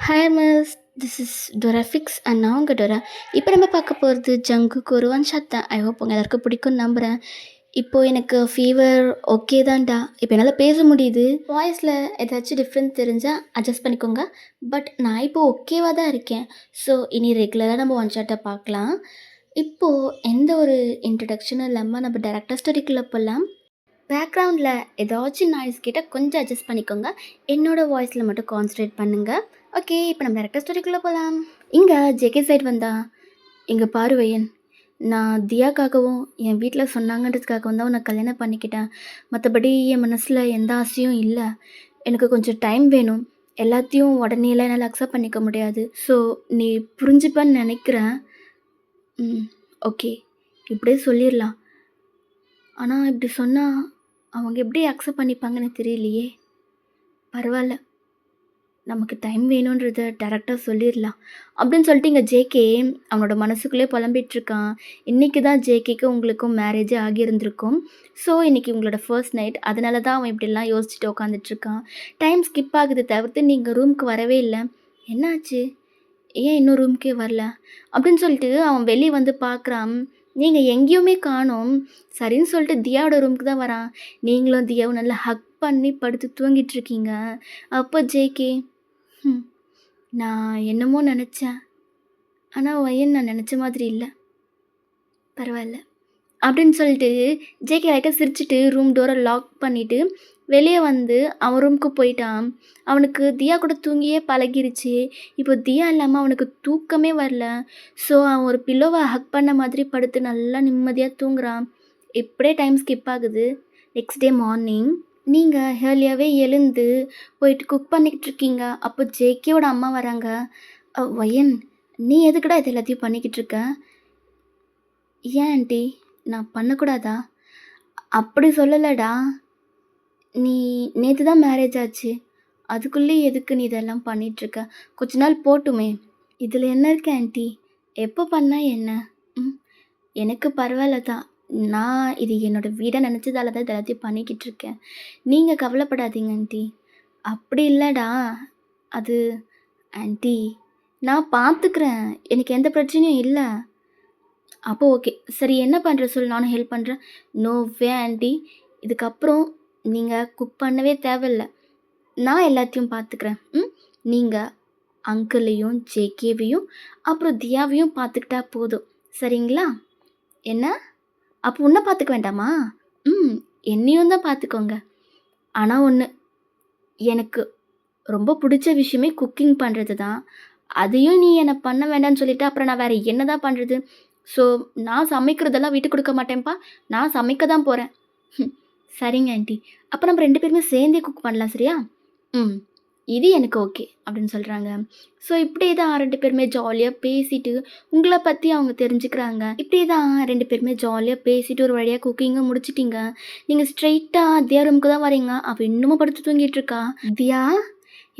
Hi miss, this is டொராஃபிக்ஸ் and நான் உங்கள் டொரா. இப்போ நம்ம பார்க்க போகிறது ஜங்குக்கு ஒரு ஒன் ஷாட் தான். ஐ ஹோப் உங்கள் எல்லாருக்கும் பிடிக்கும்னு நம்புகிறேன். இப்போது எனக்கு ஃபீவர் ஓகே தான்டா. இப்போ என்னால் பேச முடியுது. வாய்ஸில் ஏதாச்சும் டிஃப்ரெண்ட் தெரிஞ்சால் அட்ஜஸ்ட் பண்ணிக்கோங்க. பட் நான் இப்போ ஓகேவாக தான் இருக்கேன். ஸோ இனி ரெகுலராக நம்ம ஒன் ஷாட்டை பார்க்கலாம். இப்போது எந்த ஒரு இன்ட்ரடக்ஷனும் இல்லாமல் நம்ம டேரக்டாக ஸ்டோரிக்குள்ளே போகலாம். பேக்ரவுண்டில் ஏதாச்சும் நாய்ஸ் கேட்டால் கொஞ்சம் அட்ஜஸ்ட் பண்ணிக்கோங்க. என்னோடய வாய்ஸில் மட்டும் கான்சன்ட்ரேட் பண்ணுங்கள். ஓகே, இப்போ நம்ம டேரக்டாக ஸ்டோரிக்குள்ளே போகலாம். இங்கே ஜேகே சைட் வந்தா இங்கே பாரு வையன், நான் தியாக்காகவும் என் வீட்டில் சொன்னாங்கன்றதுக்காகவும் தான் உன்னை கல்யாணம் பண்ணிக்கிட்டேன். மற்றபடி என் மனசில் எந்த ஆசையும் இல்லை. எனக்கு கொஞ்சம் டைம் வேணும். எல்லாத்தையும் உடனேலாம் என்னால் அக்செப்ட் பண்ணிக்க முடியாது. ஸோ நீ புரிஞ்சுப்பேன்னு நினைக்கிறேன். ஓகே, இப்படியே சொல்லிடலாம். ஆனால் இப்படி சொன்னால் அவங்க எப்படி அக்செப்ட் பண்ணிப்பாங்கன்னு தெரியலையே. பரவாயில்ல, நமக்கு டைம் வேணுன்றத டேரெக்டாக சொல்லிடலாம் அப்படின்னு சொல்லிட்டு இங்கே ஜேகே அவனோட மனசுக்குள்ளே புலம்பிகிட்ருக்கான். இன்றைக்கி தான் ஜேகேக்கு உங்களுக்கும் மேரேஜே ஆகியிருந்திருக்கும். ஸோ இன்றைக்கி உங்களோட ஃபர்ஸ்ட் நைட். அதனால தான் அவன் இப்படிலாம் யோசிச்சுட்டு உட்காந்துட்ருக்கான். டைம் ஸ்கிப் ஆகுது தவிர்த்து நீங்கள் ரூமுக்கு வரவே இல்லை. என்னாச்சு, ஏன் இன்னும் ரூமுக்கே வரல அப்படின்னு சொல்லிட்டு அவன் வெளியே வந்து பார்க்குறான். நீங்கள் எங்கேயுமே காணோம். சரின்னு சொல்லிட்டு தியாவோட ரூமுக்கு தான் வரான். நீங்களும் தியாவும் நல்லா ஹக் பண்ணி படுத்து தூங்கிட்டுருக்கீங்க. அப்போ ஜேகே, நான் என்னமோ நினச்சேன், ஆனால் வயன் நான் நினச்ச மாதிரி இல்லை, பரவாயில்ல அப்படின்னு சொல்லிட்டு ஜேகே லைட்டாக சிரிச்சிட்டு ரூம் டோரை லாக் பண்ணிவிட்டு வெளியே வந்து அவன் ரூமுக்கு போயிட்டான். அவனுக்கு தியா கூட தூங்கியே பழகிருச்சு. இப்போ தியா இல்லாமல் அவனுக்கு தூக்கமே வரல. ஸோ அவன் ஒரு பில்லோவை ஹக் பண்ண மாதிரி படுத்து நல்லா நிம்மதியாக தூங்குறான். இப்படியே டைம் ஸ்கிப் ஆகுது. நெக்ஸ்ட் டே மார்னிங் நீங்கள் ஏர்லியாகவே எழுந்து போயிட்டு குக் பண்ணிக்கிட்டு இருக்கீங்க. அப்போ ஜேகேவோட அம்மா வராங்க. வயன், நீ எதுக்குடா இது எல்லாத்தையும் பண்ணிக்கிட்டு இருக்க? ஏன் ஆண்டி, நான் பண்ணக்கூடாதா? அப்படி சொல்லலடா. நீ நேற்று தான் மேரேஜ் ஆச்சு, அதுக்குள்ளே எதுக்கு நீ இதெல்லாம் பண்ணிகிட்ருக்க? கொஞ்ச நாள் போட்டுமே. இதில் என்ன இருக்கு ஆண்டி, எப்போ பண்ணால் என்ன? எனக்கு பரவாயில்ல தான். நான் இது என்னோடய வீடை நினச்சதால தான் இது எல்லாத்தையும் பண்ணிக்கிட்டு இருக்கேன். நீங்கள் கவலைப்படாதீங்க ஆண்டி. அப்படி இல்லைடா, அது ஆண்டி நான் பார்த்துக்கிறேன், எனக்கு எந்த பிரச்சனையும் இல்லை. அப்போ ஓகே, சரி என்ன பண்ணுற சொல், நானும் ஹெல்ப் பண்ணுறேன். நோ வே ஆண்டி, இதுக்கப்புறம் நீங்கள் குக் பண்ணவே தேவையில்லை, நான் எல்லாத்தையும் பார்த்துக்கிறேன். நீங்கள் அங்கிளையும் ஜேகேவையும் அப்புறம் தியாவையும் பார்த்துக்கிட்டா போதும், சரிங்களா? என்ன, அப்போ உன்னை பார்த்துக்க வேண்டாமா? என்னையும் தான் பார்த்துக்கோங்க. ஆனால் ஒன்று, எனக்கு ரொம்ப பிடிச்ச விஷயமே குக்கிங் பண்ணுறது தான். அதையும் நீ என்னை பண்ண வேண்டாம்னு சொல்லிவிட்டு அப்புறம் நான் வேறு என்ன தான் பண்ணுறது? ஸோ நான் சமைக்கிறதெல்லாம் விட்டு கொடுக்க மாட்டேன்ப்பா, நான் சமைக்க தான் போகிறேன். சரிங்க ஆண்டி, அப்போ நம்ம 2 பேருமே சேர்ந்தே குக் பண்ணலாம், சரியா? இது எனக்கு ஓகே அப்படின்னு சொல்கிறாங்க. ஸோ இப்படியே தான் 2 பேருமே ஜாலியாக பேசிட்டு உங்களை பற்றி அவங்க தெரிஞ்சுக்கிறாங்க. இப்படியே தான் 2 பேருமே ஜாலியாக பேசிட்டு ஒரு வழியாக குக்கிங்கை முடிச்சிட்டிங்க. நீங்கள் ஸ்ட்ரெயிட்டாக தியா ரூமுக்கு தான் வரீங்க. அவள் இன்னமும் படுத்து தூங்கிட்டு இருக்கா. தியா,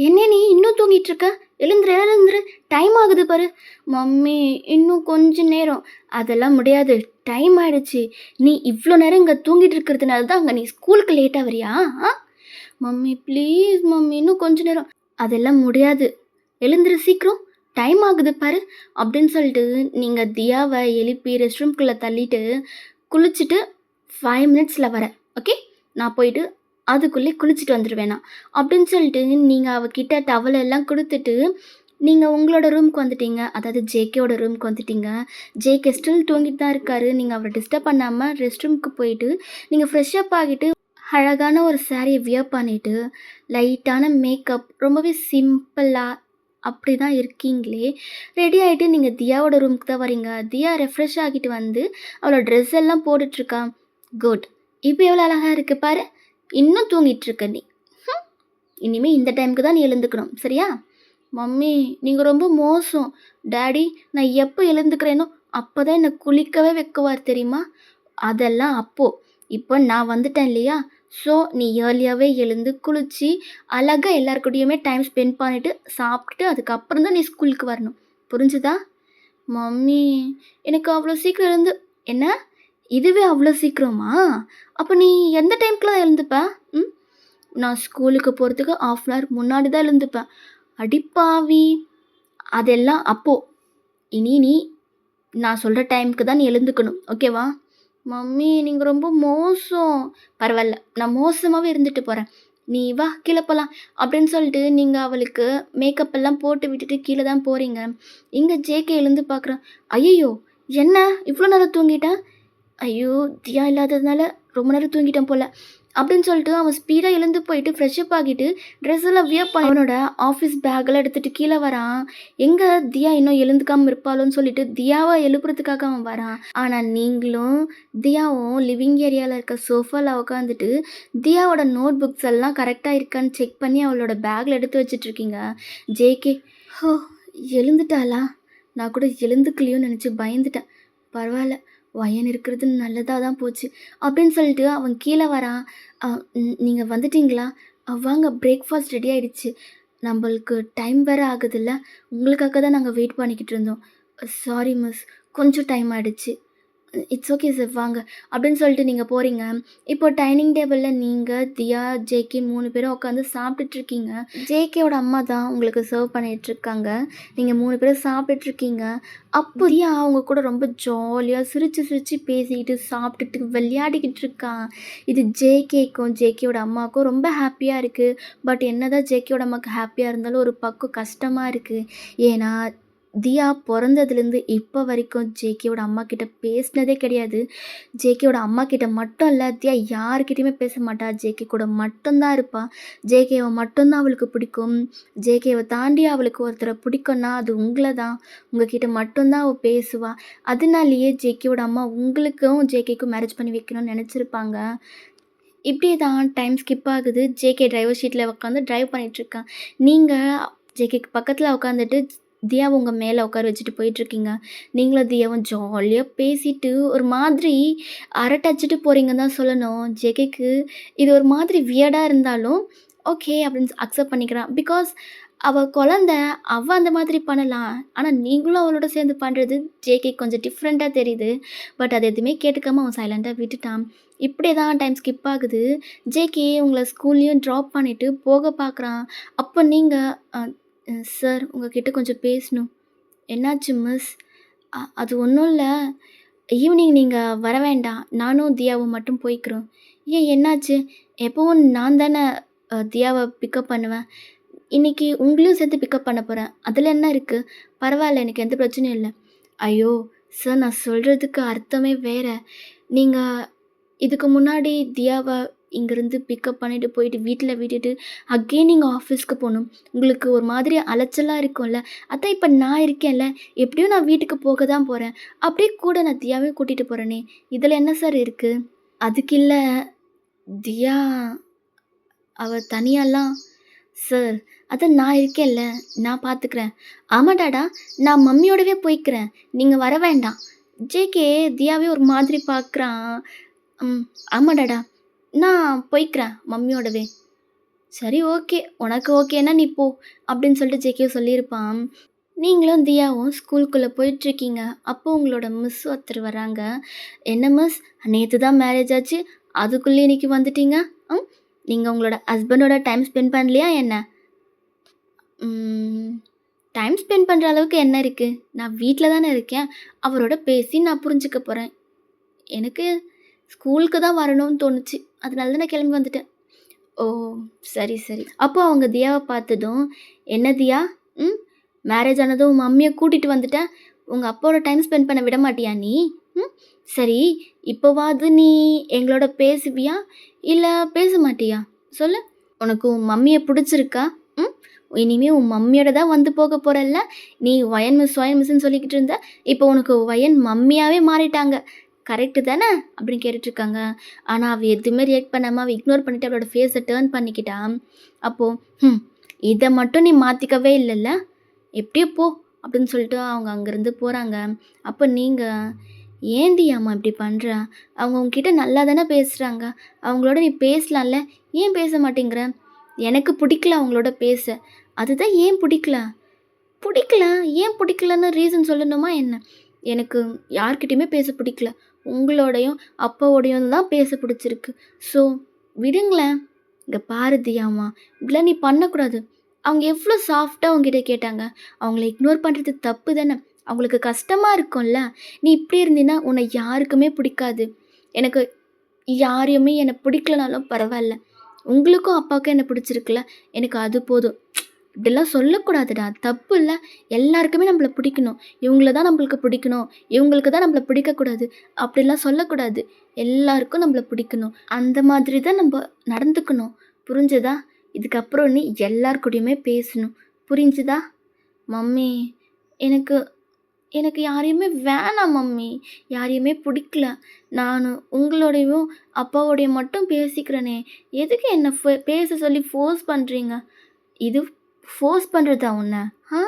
என்ன நீ இன்னும் தூங்கிட்டு இருக்க? எழுந்துரு, டைம் ஆகுது பாரு. மம்மி இன்னும் கொஞ்ச நேரம். அதெல்லாம் முடியாது, டைம் ஆகிடுச்சு. நீ இவ்வளோ நேரம் இங்கே தூங்கிட்டு இருக்கிறதுனால தான் அங்கே நீ ஸ்கூலுக்கு லேட்டாக வரியா? மம்மி ப்ளீஸ் மம்மி, இன்னும் கொஞ்ச நேரம். அதெல்லாம் முடியாது, எழுந்துரு சீக்கிரம், டைம் ஆகுது பாரு அப்படின்னு சொல்லிட்டு நீங்கள் தியாவை எழுப்பி ரெஸ்ட் ரூம்குள்ளே தள்ளிட்டு குளிச்சுட்டு 5 மினிட்ஸில் வரேன், ஓகே? நான் போயிட்டு அதுக்குள்ளே குளிச்சுட்டு வந்துடுவேண்ணா அப்படின்னு சொல்லிட்டு நீங்கள் அவகிட்ட டவலெல்லாம் கொடுத்துட்டு நீங்கள் உங்களோட ரூமுக்கு வந்துட்டீங்க. அதாவது ஜேகேவோட ரூமுக்கு வந்துட்டீங்க. ஜேகே ஸ்டில் தூங்கிட்டு தான் இருக்காரு. நீங்கள் அவரை டிஸ்டர்ப் பண்ணாமல் ரெஸ்ட் ரூமுக்கு போயிட்டு நீங்கள் ஃப்ரெஷ்அப் ஆகிட்டு அழகான ஒரு சாரியை வியர் பண்ணிவிட்டு லைட்டான மேக்கப், ரொம்பவே சிம்பிளாக அப்படி தான் இருக்கீங்களே, ரெடி ஆகிட்டு நீங்கள் தியாவோட ரூமுக்கு தான் வரீங்க. தியா ரெஃப்ரெஷ் ஆகிட்டு வந்து அவளோட ட்ரெஸ் எல்லாம் போட்டுட்ருக்கா. குட், இப்போ எவ்வளோ அழகாக இருக்குது பாரு. இன்னும் தூங்கிட்டுருக்க நீ. இனிமேல் இந்த டைமுக்கு தான் நீ எழுந்துக்கணும், சரியா? மம்மி நீங்கள் ரொம்ப மோசம். டேடி நான் எப்போ எழுந்துக்கிறேனோ அப்போ தான் என்னை குளிக்கவே வைக்குவார் தெரியுமா? அதெல்லாம் அப்போது. இப்போ நான் வந்துட்டேன் இல்லையா? ஸோ நீ ஏர்லியாகவே எழுந்து குளித்து அழகாக எல்லாருக்கூடையுமே டைம் ஸ்பெண்ட் பண்ணிவிட்டு சாப்பிட்டுட்டு அதுக்கப்புறம் தான் நீ ஸ்கூலுக்கு வரணும், புரிஞ்சுதா? மம்மி எனக்கு அவ்வளோ சீக்கிரம் எழுந்து என்ன? இதுவே அவ்வளோ சீக்கிரமா? அப்போ நீ எந்த டைமுக்குலாம் எழுந்துப்ப? நான் ஸ்கூலுக்கு போகிறதுக்கு 1/2 அன் ஹவர் முன்னாடி தான் எழுந்துப்பேன். அடிப்பாவி! அதெல்லாம் அப்போ. இனி நீ நான் சொல்ற டைம்க்கு தான் நீ எழுந்துக்கணும். ஓகேவா? மம்மி நீங்க ரொம்ப மோசம். பரவால்ல. நான் மோசமாவே இருந்துட்டு போறேன். நீ வா கீழ போலாம். அப்படின்னு சொல்லிட்டு நீங்க அவளுக்கு மேக்கப் எல்லாம் போட்டு விட்டுட்டு கீழ தான் போறீங்க. இங்க ஜேகே எழுந்து பார்க்குறான். ஐயய்யோ! என்ன இவ்ளோ நேரம் தூங்கிட்ட? ஐயோ! தியா இல்லாததுனால ரொம்ப நேரம் தூங்கிட்டேன் போல. அப்படின்னு சொல்லிட்டு அவன் ஸ்பீடா எழுந்து போயிட்டு ஃப்ரெஷ் அப் ஆகிட்டு ட்ரெஸ் எல்லாம் வியர் பண்ணி அவனோட ஆஃபீஸ் பேக்கெல்லாம் எடுத்துட்டு கீழ வரான். எங்க தியா இன்னும் எழுந்துக்காம இருப்பாளோன்னு சொல்லிட்டு தியாவ எழுப்புறதுக்காக அவன் வரான். ஆனா நீங்களும் தியாவும் லிவிங் ஏரியால இருக்க சோஃபால உட்காந்துட்டு தியாவோட நோட் புக்ஸ் எல்லாம் கரெக்டா இருக்கான்னு செக் பண்ணி அவளோட பேக்ல எடுத்து வச்சுட்டு இருக்கீங்க. ஜேகே ஹோ! எழுந்துட்டாளா? நான் கூட எழுந்துக்கலையோன்னு நெனச்சு பயந்துட்டேன். பரவால்ல. வயன் இருக்கிறது நல்லதா தான் போச்சு. அப்படின்னு சொல்லிட்டு அவன் கீழ வரான். நீங்க வந்துட்டீங்களா? வாங்க பிரேக்ஃபாஸ்ட் ரெடி ஆயிடுச்சு. நம்பளுக்கு டைம் வேற ஆகுதுல்ல. உங்களுக்காக தான் நாங்க வெயிட் பண்ணிக்கிட்டு இருந்தோம். Sorry miss. கொஞ்சம் டைம் ஆயிடுச்சு. இட்ஸ் ஓகே சார் வாங்க. அப்படின்னு சொல்லிட்டு நீங்க போறீங்க. இப்போ டைனிங் டேபிள்ல நீங்க, தியா, ஜேகே 3 பேரும் உட்காந்து சாப்பிட்டுட்ருக்கீங்க. ஜேகேவோட அம்மா தான் உங்களுக்கு சர்வ் பண்ணிட்டுருக்காங்க. நீங்க 3 பேரும் சாப்பிட்டுட்ருக்கீங்க. அப்போ தியா அவங்க கூட ரொம்ப ஜாலியா சிரிச்சு சிரிச்சு பேசிக்கிட்டு, சாப்பிட்டுட்டு, விளையாடிக்கிட்டு இருக்கா. இது ஜேகேக்கும், ஜேகேவோட அம்மாவுக்கும் ரொம்ப ஹாப்பியா இருக்கு. பட் என்னதான் ஜேகேவோட அம்மாவுக்கு ஹாப்பியா இருந்தாலும் ஒரு பக்கம் கஷ்டமா இருக்கு. ஏன்னா தியா பொறந்ததுலேருந்து இப்போ வரைக்கும் ஜேகேவோட அம்மாக்கிட்ட பேசினதே கிடையாது. ஜேகேவோட அம்மாக்கிட்ட மட்டும் இல்ல, தியா யார்கிட்டயுமே பேச மாட்டா. ஜேகே கூட மட்டும் தான் இருப்பா. ஜேகேவ மட்டும் தான் அவளுக்கு பிடிக்கும். ஜேகேவ தாண்டி அவளுக்கு ஒருத்தர பிடிக்கும்னா அது உங்கள தான். உங்ககிட்ட மட்டும் தான் அவ பேசுவா. அதனாலேயே ஜேகேவோட அம்மா உங்களுக்கும் ஜேகேக்கும் மேரேஜ் பண்ணி வைக்கணும்னு நெனச்சிருப்பாங்க. இப்படியே தான் டைம் ஸ்கிப் ஆகுது. ஜேகே டிரைவர் சீட்ல உட்காந்து டிரைவ் பண்ணிட்டுருக்கான். நீங்க ஜேகேக்கு பக்கத்துல உட்காந்துட்டு தியாவ உங்க மேல உட்கார வச்சுட்டு போயிட்டுருக்கீங்க. நீங்களும் தியாவும் ஜாலியா பேசிட்டு ஒரு மாதிரி அரட்டடிச்சுட்டு போறீங்கன்னு தான் சொல்லணும். ஜேகேக்கு இது ஒரு மாதிரி வியர்டா இருந்தாலும், ஓகே அப்படின்னு அக்செப்ட் பண்ணிக்கிறான். பிகாஸ் அவ குழந்த, அவ அந்த மாதிரி பண்ணலாம். ஆனா நீங்களும் அவளோட சேர்ந்து பண்றது ஜேகேக்கு கொஞ்சம் டிஃப்ரெண்ட்டா தெரியுது. பட் அது எதுவுமே கேட்டுக்காம அவன் சைலண்ட்டா விட்டுட்டான். இப்படியே தான் டைம் ஸ்கிப் ஆகுது. ஜேகே உங்கள ஸ்கூல்லயும் ட்ராப் பண்ணிட்டு போக பார்க்குறான். அப்போ நீங்க அ சார் உங்ககிட்ட கொஞ்சம் பேசணும். என்னாச்சு மிஸ்? அது ஒன்றும் இல்ல. ஈவினிங் நீங்க வர வேண்டாம். நானும் தியாவும் மட்டும் போய்க்கிறோம். ஏன் என்னாச்சு? எப்பவும் நான் தானே தியாவ பிக்கப் பண்ணுவேன். இன்னைக்கு உங்களையும் சேர்த்து பிக்கப் பண்ண போறேன். அதில என்ன இருக்கு? பரவாயில்ல எனக்கு எந்த பிரச்சனையும் இல்ல. ஐயோ! சார் நான் சொல்றதுக்கு அர்த்தமே வேற. நீங்க இதுக்கு முன்னாடி தியாவ இங்கேருந்து பிக்கப் பண்ணிட்டு போயிட்டு வீட்ல விட்டுட்டு அகெயின் நீங்க ஆஃபீஸ்க்கு போணும். உங்களுக்கு ஒரு மாதிரி அலைச்சலா இருக்கும்ல. அதான் இப்ப நான் இருக்கேன்ல. எப்படியும் நான் வீட்டுக்கு போக தான் போறேன். அப்படியே கூட நான் தியாவையும் கூட்டிட்டு போறேனே. இதில என்ன சார் இருக்கு? அதுக்கு இல்ல. தியா அவ தனியாலாம் சார் அதான் நான் இருக்கேன்ல. நான் பார்த்துக்கிறேன். ஆமா டாடா. நான் மம்மியோடவே போய்க்கிறேன். நீங்க வர வேண்டாம். ஜேகே தியாவே ஒரு மாதிரி பார்க்குறான். ஆமா டாடா. நான் போய்க்கிறேன் மம்மியோடவே. சரி ஓகே. உனக்கு ஓகேன்னா நீ போ. அப்படின்னு சொல்லிட்டு ஜேகே சொல்லியிருப்பான். நீங்களும் தியாவும் ஸ்கூலுக்குள்ள போயிட்டுருக்கீங்க. அப்போ உங்களோட மிஸ் ஒருத்தர் வராங்க. என்ன மிஸ் நேத்து தான் மேரேஜ் ஆச்சு. அதுக்குள்ளே இன்னைக்கு வந்துட்டீங்க. ம். நீங்க உங்களோட ஹஸ்பண்டோட டைம் ஸ்பெண்ட் பண்ணலையா என்ன? ம். டைம் ஸ்பெண்ட் பண்ற அளவுக்கு என்ன இருக்கு? நான் வீட்ல தானே இருக்கேன். அவரோட பேசி நான் புரிஞ்சுக்க போறேன். எனக்கு ஸ்கூலுக்கு தான் வரணும்னு தோணுச்சு. அதனால தான் நான் கிளம்பி வந்துட்டேன். ஓ! சரி, சரி. அப்போ அவங்க தியாவ பார்த்ததும், "என்ன தியா? ம். மேரேஜ் ஆனதும் உன் மம்மிய கூட்டிட்டு வந்துட்ட. உங்க அப்பாவோட டைம் ஸ்பெண்ட் பண்ண விட மாட்டியா நீ? ம். சரி, இப்போவாது நீ எங்களோட பேசுவியா? இல்ல பேச மாட்டியா? சொல்லு. உனக்கு உன் மம்மிய புடிச்சிருக்கா? ம். இனிமே உன் மம்மியோட தான் வந்து போக போறல்ல. நீ ஒயன் மிஸ், ஒயன் மிஸ்ன்னு சொல்லிக்கிட்டு இருந்த. இப்போ உனக்கு ஒயன் மம்மியாவே மாறிட்டாங்க. கரெக்ட்டு தானே?" அப்படின்னு கேட்டுட்ருக்காங்க. ஆனா, அவ எதுவுமே ரியாக்ட் பண்ணாம அவ இக்னோர் பண்ணிட்டு அவளோட ஃபேஸ டர்ன் பண்ணிக்கிட்டா. அப்போ, "ம். இத மட்டும் நீ மாத்திக்கவே இல்லல்ல? எப்படியோ போ" அப்படின்னு சொல்லிட்டு அவங்க அங்கேருந்து போறாங்க. அப்போ நீங்க, "ஏன்டி அம்மா இப்படி பண்ற? அவங்க உன்கிட்ட நல்லா தானே பேசுறாங்க. அவங்களோட நீ பேசலாம்ல. ஏன் பேச மாட்டேங்கிற?" "எனக்கு பிடிக்கல அவங்களோட பேச." "அதுதான் ஏன் பிடிக்கல?" "பிடிக்கல? ஏன் பிடிக்கலன்னு ரீசன் சொல்லணுமா என்ன?" "எனக்கு யார்கிட்டயுமே பேச பிடிக்கல. உங்களோடையும், அப்பாவோடையும் தான் பேச பிடிச்சிருக்கு. ஸோ விடுங்களேன்." "இங்க பாரு தியாம்மா, இப்படிலாம் நீ பண்ணக்கூடாது. அவங்க எவ்வளோ சாஃப்ட்டா உன்கிட்ட கேட்டாங்க. அவங்கள இக்னோர் பண்ணுறது தப்பு தானே. அவங்களுக்கு கஷ்டமா இருக்கும்ல. நீ இப்படி இருந்தீன்னா உன்னை யாருக்குமே பிடிக்காது. எனக்கு யாரையுமே என்ன பிடிக்கலனாலும் பரவாயில்ல. உங்களுக்கும் அப்பாவுக்கும் என்ன பிடிச்சிருக்குல்ல, எனக்கு அது போதும். இப்படிலாம் சொல்லக்கூடாதுடா. தப்பு இல்ல. எல்லாருக்குமே நம்மள பிடிக்கணும். இவங்கள தான் நம்மளுக்கு பிடிக்கணும். இவங்களுக்கு தான் நம்மள பிடிக்கக்கூடாது. அப்படிலாம் சொல்லக்கூடாது. எல்லாருக்கும் நம்மள பிடிக்கணும். அந்த மாதிரி தான் நம்ப நடந்துக்கணும். புரிஞ்சுதா? இதுக்கப்புறம் நீ எல்லார் கூடயுமே பேசணும். புரிஞ்சுதா? மம்மி, எனக்கு எனக்கு யாரையுமே வேணாம் மம்மி. யாரையுமே பிடிக்கல. நானு உங்களோடையும், அப்பாவோடையும் மட்டும் பேசிக்கிறேனே. எதுக்கு என்ன பேச சொல்லி ஃபோர்ஸ் பண்ணுறீங்க? இது ஃபோர்ஸ் பண்ணுறதா உன்ன? ஆ?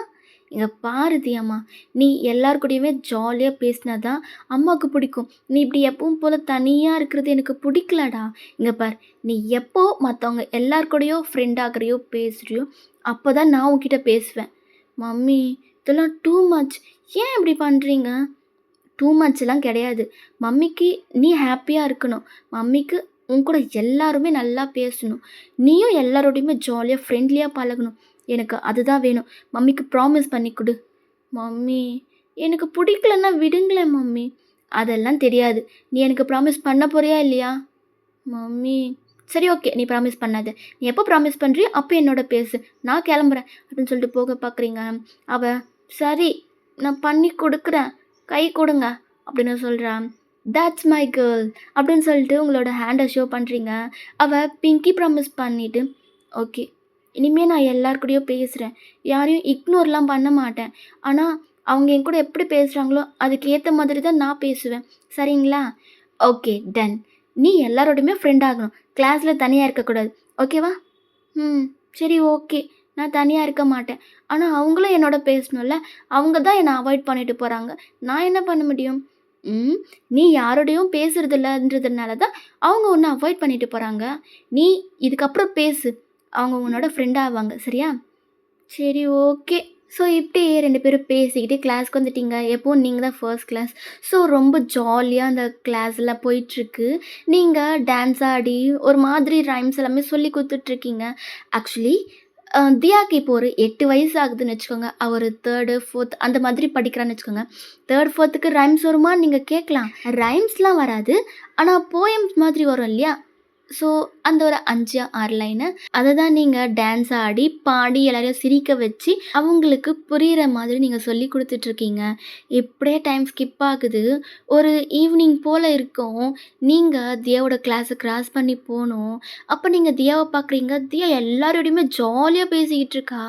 இங்க பாரு தியாம்மா, நீ எல்லார் கூடயுமே ஜாலியா பேசினா தான் அம்மாவுக்கு பிடிக்கும். நீ இப்படி எப்பவும் போல தனியா இருக்கிறது எனக்கு பிடிக்கலடா. இங்க பாரு, நீ எப்போ மத்தவங்க எல்லார் கூடயோ ஃப்ரெண்ட் ஆகுறியோ, பேசுறியோ, அப்போ தான் நான் உன்கிட்ட பேசுவேன். மம்மி, இதெல்லாம் டூ மச். ஏன் இப்படி பண்ணுறீங்க? டூ மச்லாம் கிடையாது. மம்மிக்கு நீ ஹாப்பியா இருக்கணும். மம்மிக்கு உன் கூட எல்லாருமே நல்லா பேசணும். நீயும் எல்லாரோடையுமே ஜாலியா ஃப்ரெண்ட்லியா பழகணும். எனக்கு அதுதான் வேணும். மம்மிக்கு ப்ராமிஸ் பண்ணி குடு. மம்மி, எனக்கு பிடிக்கலன்னா விடுங்களேன் மம்மி. அதெல்லாம் தெரியாது. நீ எனக்கு ப்ராமிஸ் பண்ண போறியா இல்லையா? மம்மி, சரி ஓகே. நீ ப்ராமிஸ் பண்ணாத. நீ எப்போ ப்ராமிஸ் பண்ணுறியோ அப்போ என்னோட பேசு. நான் கிளம்புறேன் அப்படின்னு சொல்லிட்டு போக பார்க்குறீங்க. அவ, சரி நான் பண்ணி கொடுக்குறேன். கை கொடுங்க அப்படின்னு சொல்கிறா. தட்ஸ் மை கேர்ள் அப்படின்னு சொல்லிட்டு உங்களோட ஹேண்டை ஷோ பண்ணுறீங்க. அவள் பிங்கி ப்ராமிஸ் பண்ணிவிட்டு, ஓகே இனிமேல் நான் எல்லார் கூடயும் பேசுகிறேன். யாரையும் இக்னோர்லாம் பண்ண மாட்டேன். ஆனால் அவங்க என் கூட எப்படி பேசுகிறாங்களோ அதுக்கு ஏற்ற மாதிரி தான் நான் பேசுவேன். சரிங்களா? Okay done. நீ எல்லாரோடையுமே ஃப்ரெண்ட் ஆகணும். கிளாஸில் தனியாக இருக்கக்கூடாது. ஓகேவா? ம், சரி ஓகே. நான் தனியாக இருக்க மாட்டேன். ஆனால் அவங்களும் என்னோட பேசணும்ல. அவங்க தான் என்னை அவாய்ட் பண்ணிட்டு போகிறாங்க. நான் என்ன பண்ண முடியும்? ம், நீ யாரோடையும் பேசுறதில்லன்றதுனால தான் அவங்க உன்னை அவாய்ட் பண்ணிட்டு போகிறாங்க. நீ இதுக்கப்புறம் பேசு. அவங்க உன்னோட ஃப்ரெண்ட் ஆவாங்க. சரியா? சரி ஓகே. ஸோ இப்படியே 2 பேரும் பேசிக்கிட்டு கிளாஸ்க்கு வந்துட்டீங்க. எப்பவும் நீங்க தான் ஃபர்ஸ்ட் கிளாஸ். ஸோ ரொம்ப ஜாலியா அந்த கிளாஸ்லாம் போயிட்டுருக்கு. நீங்க டான்ஸ் ஆடி ஒரு மாதிரி ரைம்ஸ் எல்லாமே சொல்லி குடுத்துட்ருக்கீங்க. ஆக்சுவலி தியாக்கு இப்போ ஒரு 8 வயசு ஆகுதுன்னு வச்சுக்கோங்க. அவ ஒரு 3, 4 அந்த மாதிரி படிக்கிறான்னு வச்சுக்கோங்க. 3, 4க்கு ரைம்ஸ் வருமான்னு நீங்க கேட்கலாம். ரைம்ஸ்லாம் வராது. ஆனா போயம்ஸ் மாதிரி வரும் இல்லையா? ஸோ அந்த ஒரு 5, 6 லைனு அதை தான் நீங்கள் டான்ஸ் ஆடி, பாடி எல்லாரையும் சிரிக்க வச்சு, அவங்களுக்கு புரியிற மாதிரி நீங்கள் சொல்லி குடுத்துட்ருக்கீங்க. இப்படியே டைம் ஸ்கிப் ஆகுது. ஒரு ஈவினிங் போல் இருக்கும். நீங்கள் தியாவோட கிளாஸை கிராஸ் பண்ணி போணும். அப்போ நீங்கள் தியாவை பார்க்குறீங்க. தியா எல்லாரோடையுமே ஜாலியா பேசிக்கிட்டு இருக்கா.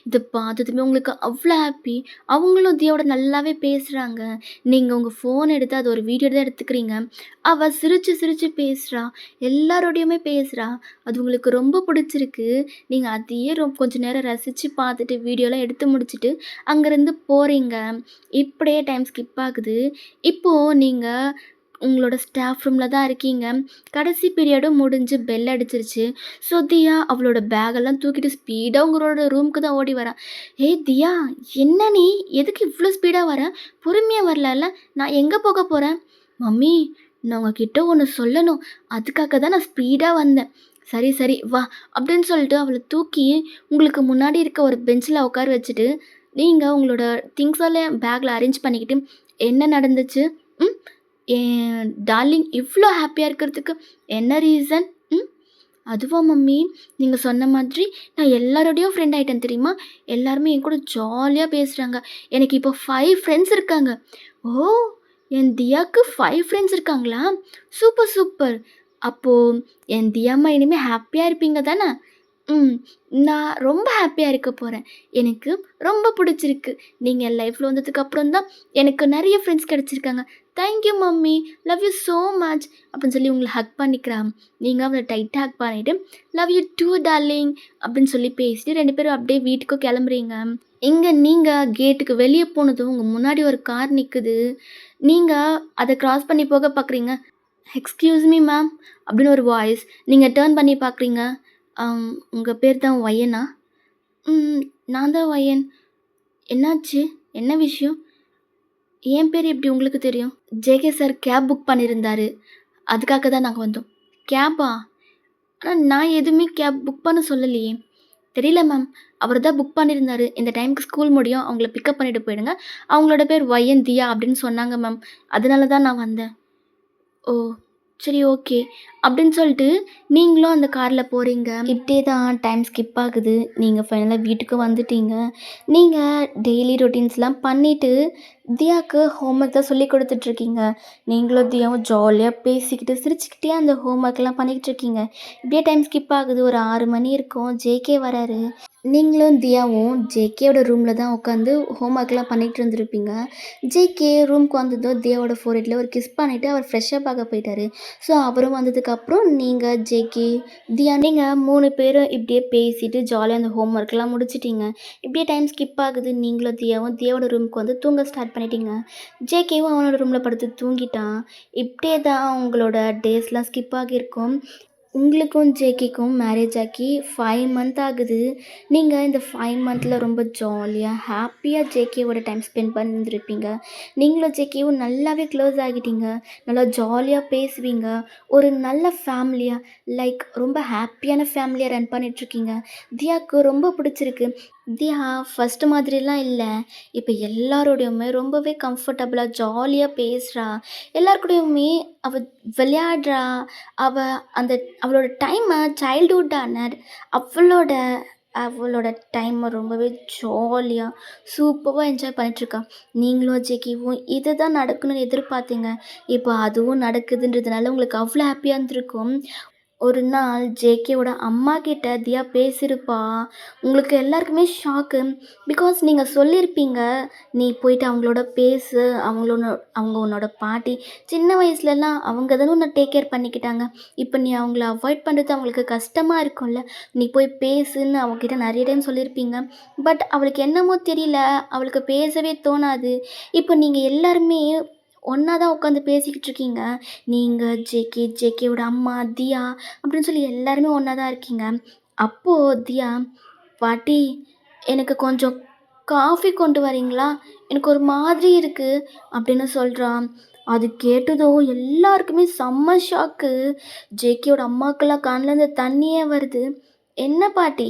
இதை பார்த்ததுமே உங்களுக்கு அவ்வளோ ஹாப்பி. அவங்களும் தியாவோட நல்லாவே பேசுகிறாங்க. நீங்கள் உங்கள் ஃபோன் எடுத்து அது ஒரு வீடியோ தான் எடுத்துக்கிறீங்க. அவள் சிரித்து சிரித்து பேசுகிறா. எல்லாரோடையுமே பேசுகிறா. அது உங்களுக்கு ரொம்ப பிடிச்சிருக்கு. நீங்கள் அதையே கொஞ்ச நேரம் ரசித்து பார்த்துட்டு வீடியோலாம் எடுத்து முடிச்சுட்டு அங்கேருந்து போகிறீங்க. இப்படியே டைம் ஸ்கிப் ஆகுது. இப்போது நீங்கள் உங்களோட ஸ்டாஃப் ரூமில் தான் இருக்கீங்க. கடைசி பீரியடும் முடிஞ்சு பெல் அடிச்சிருச்சு. ஸோ தியா அவளோட பேகெல்லாம் தூக்கிட்டு ஸ்பீடாக உங்களோட ரூமுக்கு தான் ஓடி வரா. ஏய் தியா, என்ன நீ எதுக்கு இவ்வளோ ஸ்பீடாக வர? பொறுமையாக வரலாம்ல. நான் எங்கே போக போகிறேன்? மம்மி, நான் உங்ககிட்ட ஒன்று சொல்லணும். அதுக்காக தான் நான் ஸ்பீடாக வந்தேன். சரி சரி வா அப்படின்னு சொல்லிட்டு அவளை தூக்கி உங்களுக்கு முன்னாடி இருக்க ஒரு பெஞ்சில் உட்கார வச்சுட்டு நீங்கள் உங்களோட திங்ஸ் எல்லாம் பேக்கில் அரேஞ்ச் பண்ணிக்கிட்டு என்ன நடந்துச்சு? ம், என் டார்லிங் இவ்வளோ ஹாப்பியாக இருக்கிறதுக்கு என்ன ரீசன்? ம், அதுவா மம்மி, நீங்கள் சொன்ன மாதிரி நான் எல்லாரோடையும் ஃப்ரெண்ட் ஆகிட்டேன் தெரியுமா? எல்லாருமே என் கூட ஜாலியாக பேசுகிறாங்க. எனக்கு இப்போ 5 ஃப்ரெண்ட்ஸ் இருக்காங்க. ஓ, என் தியாக்கு 5 ஃப்ரெண்ட்ஸ் இருக்காங்களா? Super super. அப்போது என் தியாம்மா இனிமேல் ஹாப்பியாக இருப்பீங்க தானே? ம், நான் ரொம்ப ஹாப்பியாக இருக்க போகிறேன். எனக்கு ரொம்ப பிடிச்சிருக்கு. நீங்கள் என் லைஃப்பில் வந்ததுக்கப்புறம் தான் எனக்கு நிறைய ஃப்ரெண்ட்ஸ் கிடச்சிருக்காங்க. Thank you mummy, love you so much அப்படின்னு சொல்லி உங்களை ஹக் பண்ணிக்கிறான். நீங்கள் அவளை டைட்டாக ஹக் பண்ணிவிட்டு லவ் யூ டூ டார்லிங் அப்படின்னு சொல்லி பேசிட்டு 2 பேரும் அப்படியே வீட்டுக்கு கிளம்புறீங்க. இங்கே நீங்கள் கேட்டுக்கு வெளியே போனதும் உங்கள் முன்னாடி ஒரு கார் நிற்குது. நீங்கள் அதை கிராஸ் பண்ணி போக பார்க்குறீங்க. எக்ஸ்கியூஸ் மீ மேம் அப்படின்னு ஒரு வாய்ஸ். நீங்கள் டேர்ன் பண்ணி பார்க்குறீங்க. உங்கள் பேர் தான் ஒய்யனா? ம், நான் தான் ஒய்யன். என்னாச்சு? என்ன விஷயம்? என் பேர் எப்படி உங்களுக்கு தெரியும்? ஜேகே சார் கேப் புக் பண்ணியிருந்தாரு. அதுக்காக தான் நாங்கள் வந்தோம். கேபா? ஆனால் நான் எதுவுமே கேப் புக் பண்ண சொல்லலையே. தெரியல மேம். அவரு தான் புக் பண்ணியிருந்தாரு. இந்த டைம்க்கு ஸ்கூல் முடியும். அவங்கள பிக்கப் பண்ணிட்டு போயிடுங்க. அவங்களோட பேர் ஒய்.என். தியா அப்படின்னு சொன்னாங்க மேம். அதனால தான் நான் வந்தேன். ஓ! சரி ஓகே. அப்படின்னு சொல்லிட்டு நீங்களும் அந்த கார்ல போறீங்க. இப்படியே தான் டைம் ஸ்கிப் ஆகுது. நீங்க ஃபைனலா வீட்டுக்கு வந்துட்டீங்க. நீங்க டெய்லி ரொட்டீன்ஸ்லாம் பண்ணிட்டு, தியாக்கு ஹோம் ஒர்க் தான் சொல்லிக் குடுத்துட்ருக்கீங்க. நீங்களும் தியாவும் ஜாலியா பேசிக்கிட்டு, சிரிச்சுக்கிட்டே அந்த ஹோம் ஒர்க்லாம் பண்ணிக்கிட்டு இருக்கீங்க. இப்படியே டைம் ஸ்கிப் ஆகுது. ஒரு 6 மணி இருக்கும். ஜேகே வராரு. நீங்களும் தியாவும் ஜேகேவோட ரூம்ல தான் உட்காந்து ஹோம் ஒர்க்லாம் பண்ணிட்டு இருந்திருப்பீங்க. ஜேகே ரூம்க்கு வந்ததும் தியாவோட ஃபோர்ஹெட்ல ஒரு கிஸ் பண்ணிட்டு அவர் ஃப்ரெஷ்அப் ஆக போயிட்டாரு. ஸோ அவரும் வந்ததுக்கப்புறம் நீங்கள் ஜேகே, தியா நீங்கள் 3 பேரும் இப்படியே பேசிட்டு ஜாலியா அந்த ஹோம் ஒர்க்லாம் முடிச்சிட்டீங்க. இப்படியே டைம் ஸ்கிப் ஆகுது. நீங்களும் தியாவும் தியாவோட ரூமுக்கு வந்து தூங்க ஸ்டார்ட் பண்ணிட்டீங்க. ஜேகேவும் அவனோட ரூமில் படுத்து தூங்கிட்டான். இப்படியே தான் உங்களோட டேஸ்லாம் ஸ்கிப் ஆகியிருக்கும். உங்களுக்கும் ஜேகேக்கும் மேரேஜ் ஆகி 5 மந்த் ஆகுது. நீங்க இந்த 5 மந்த்ல ரொம்ப ஜாலியா, ஹாப்பியா ஜேகேவோட டைம் ஸ்பெண்ட் பண்ணியிருந்திருப்பீங்க. நீங்களும் ஜேகேவும் நல்லாவே க்ளோஸ் ஆகிட்டீங்க. நல்லா ஜாலியா பேசுவீங்க. ஒரு நல்ல ஃபேமிலியா ரொம்ப ஹாப்பியான ஃபேமிலியா ரன் பண்ணிட்டுருக்கீங்க. தியாக்கு ரொம்ப பிடிச்சிருக்கு. தியா ஃபர்ஸ்ட்டு மாதிரிலாம் இல்ல. இப்ப எல்லாரோடையுமே ரொம்பவே கம்ஃபர்டபுளா, ஜாலியா பேசுறா. எல்லார் கூடயுமே அவ விளையாடுறா. அவ அந்த அவளோட டைம சைல்ட்ஹுட்டான அவளோட அவளோட டைம ரொம்பவே ஜாலியா, சூப்பரா என்ஜாய் பண்ணிட்டுருக்கா. நீங்களும் ஜெகிவும் இதுதான் நடக்கணும்னு எதிர்பார்த்தீங்க. இப்போ அதுவும் நடக்குதுன்றதுனால உங்களுக்கு அவ்வளோ ஹாப்பியா இருந்திருக்கும். ஒரு நாள் ஜேகேவோட அம்மாகிட்ட தியா பேசியிருப்பா. உங்களுக்கு எல்லாருக்குமே ஷாக்கு. பிகாஸ் நீங்க சொல்லியிருப்பீங்க, "நீ போயிட்டு அவங்களோட பேசு. அவங்க உன்னோட பாட்டி. சின்ன வயசுலலாம் அவங்க தானே உன்ன டேக் கேர் பண்ணிக்கிட்டாங்க. இப்போ நீ அவங்கள அவாய்ட் பண்ணுறது அவங்களுக்கு கஷ்டமா இருக்கும்ல. நீ போய் பேசுன்னு" அவகிட்ட நிறைய டைம் சொல்லியிருப்பீங்க. பட் அவளுக்கு என்னமோ தெரியல. அவளுக்கு பேசவே தோணாது. இப்போ நீங்க எல்லாருமே ஒண்ணா தான் உட்காந்து பேசிக்கிட்டு இருக்கீங்க. நீங்க, ஜேகே, ஜேகேவோட அம்மா, தியா அப்படின்னு சொல்லி எல்லாருமே ஒண்ணா தான் இருக்கீங்க. அப்போ தியா, "பாட்டி எனக்கு கொஞ்சம் காஃபி கொண்டு வரீங்களா? எனக்கு ஒரு மாதிரி இருக்கு" அப்படின்னு சொல்றா. அது கேட்டதும் எல்லாருக்குமே செம்ம ஷாக்கு. ஜேகேவோட அம்மாக்கெல்லாம் கண்லேருந்து தண்ணியே வருது. "என்ன பாட்டி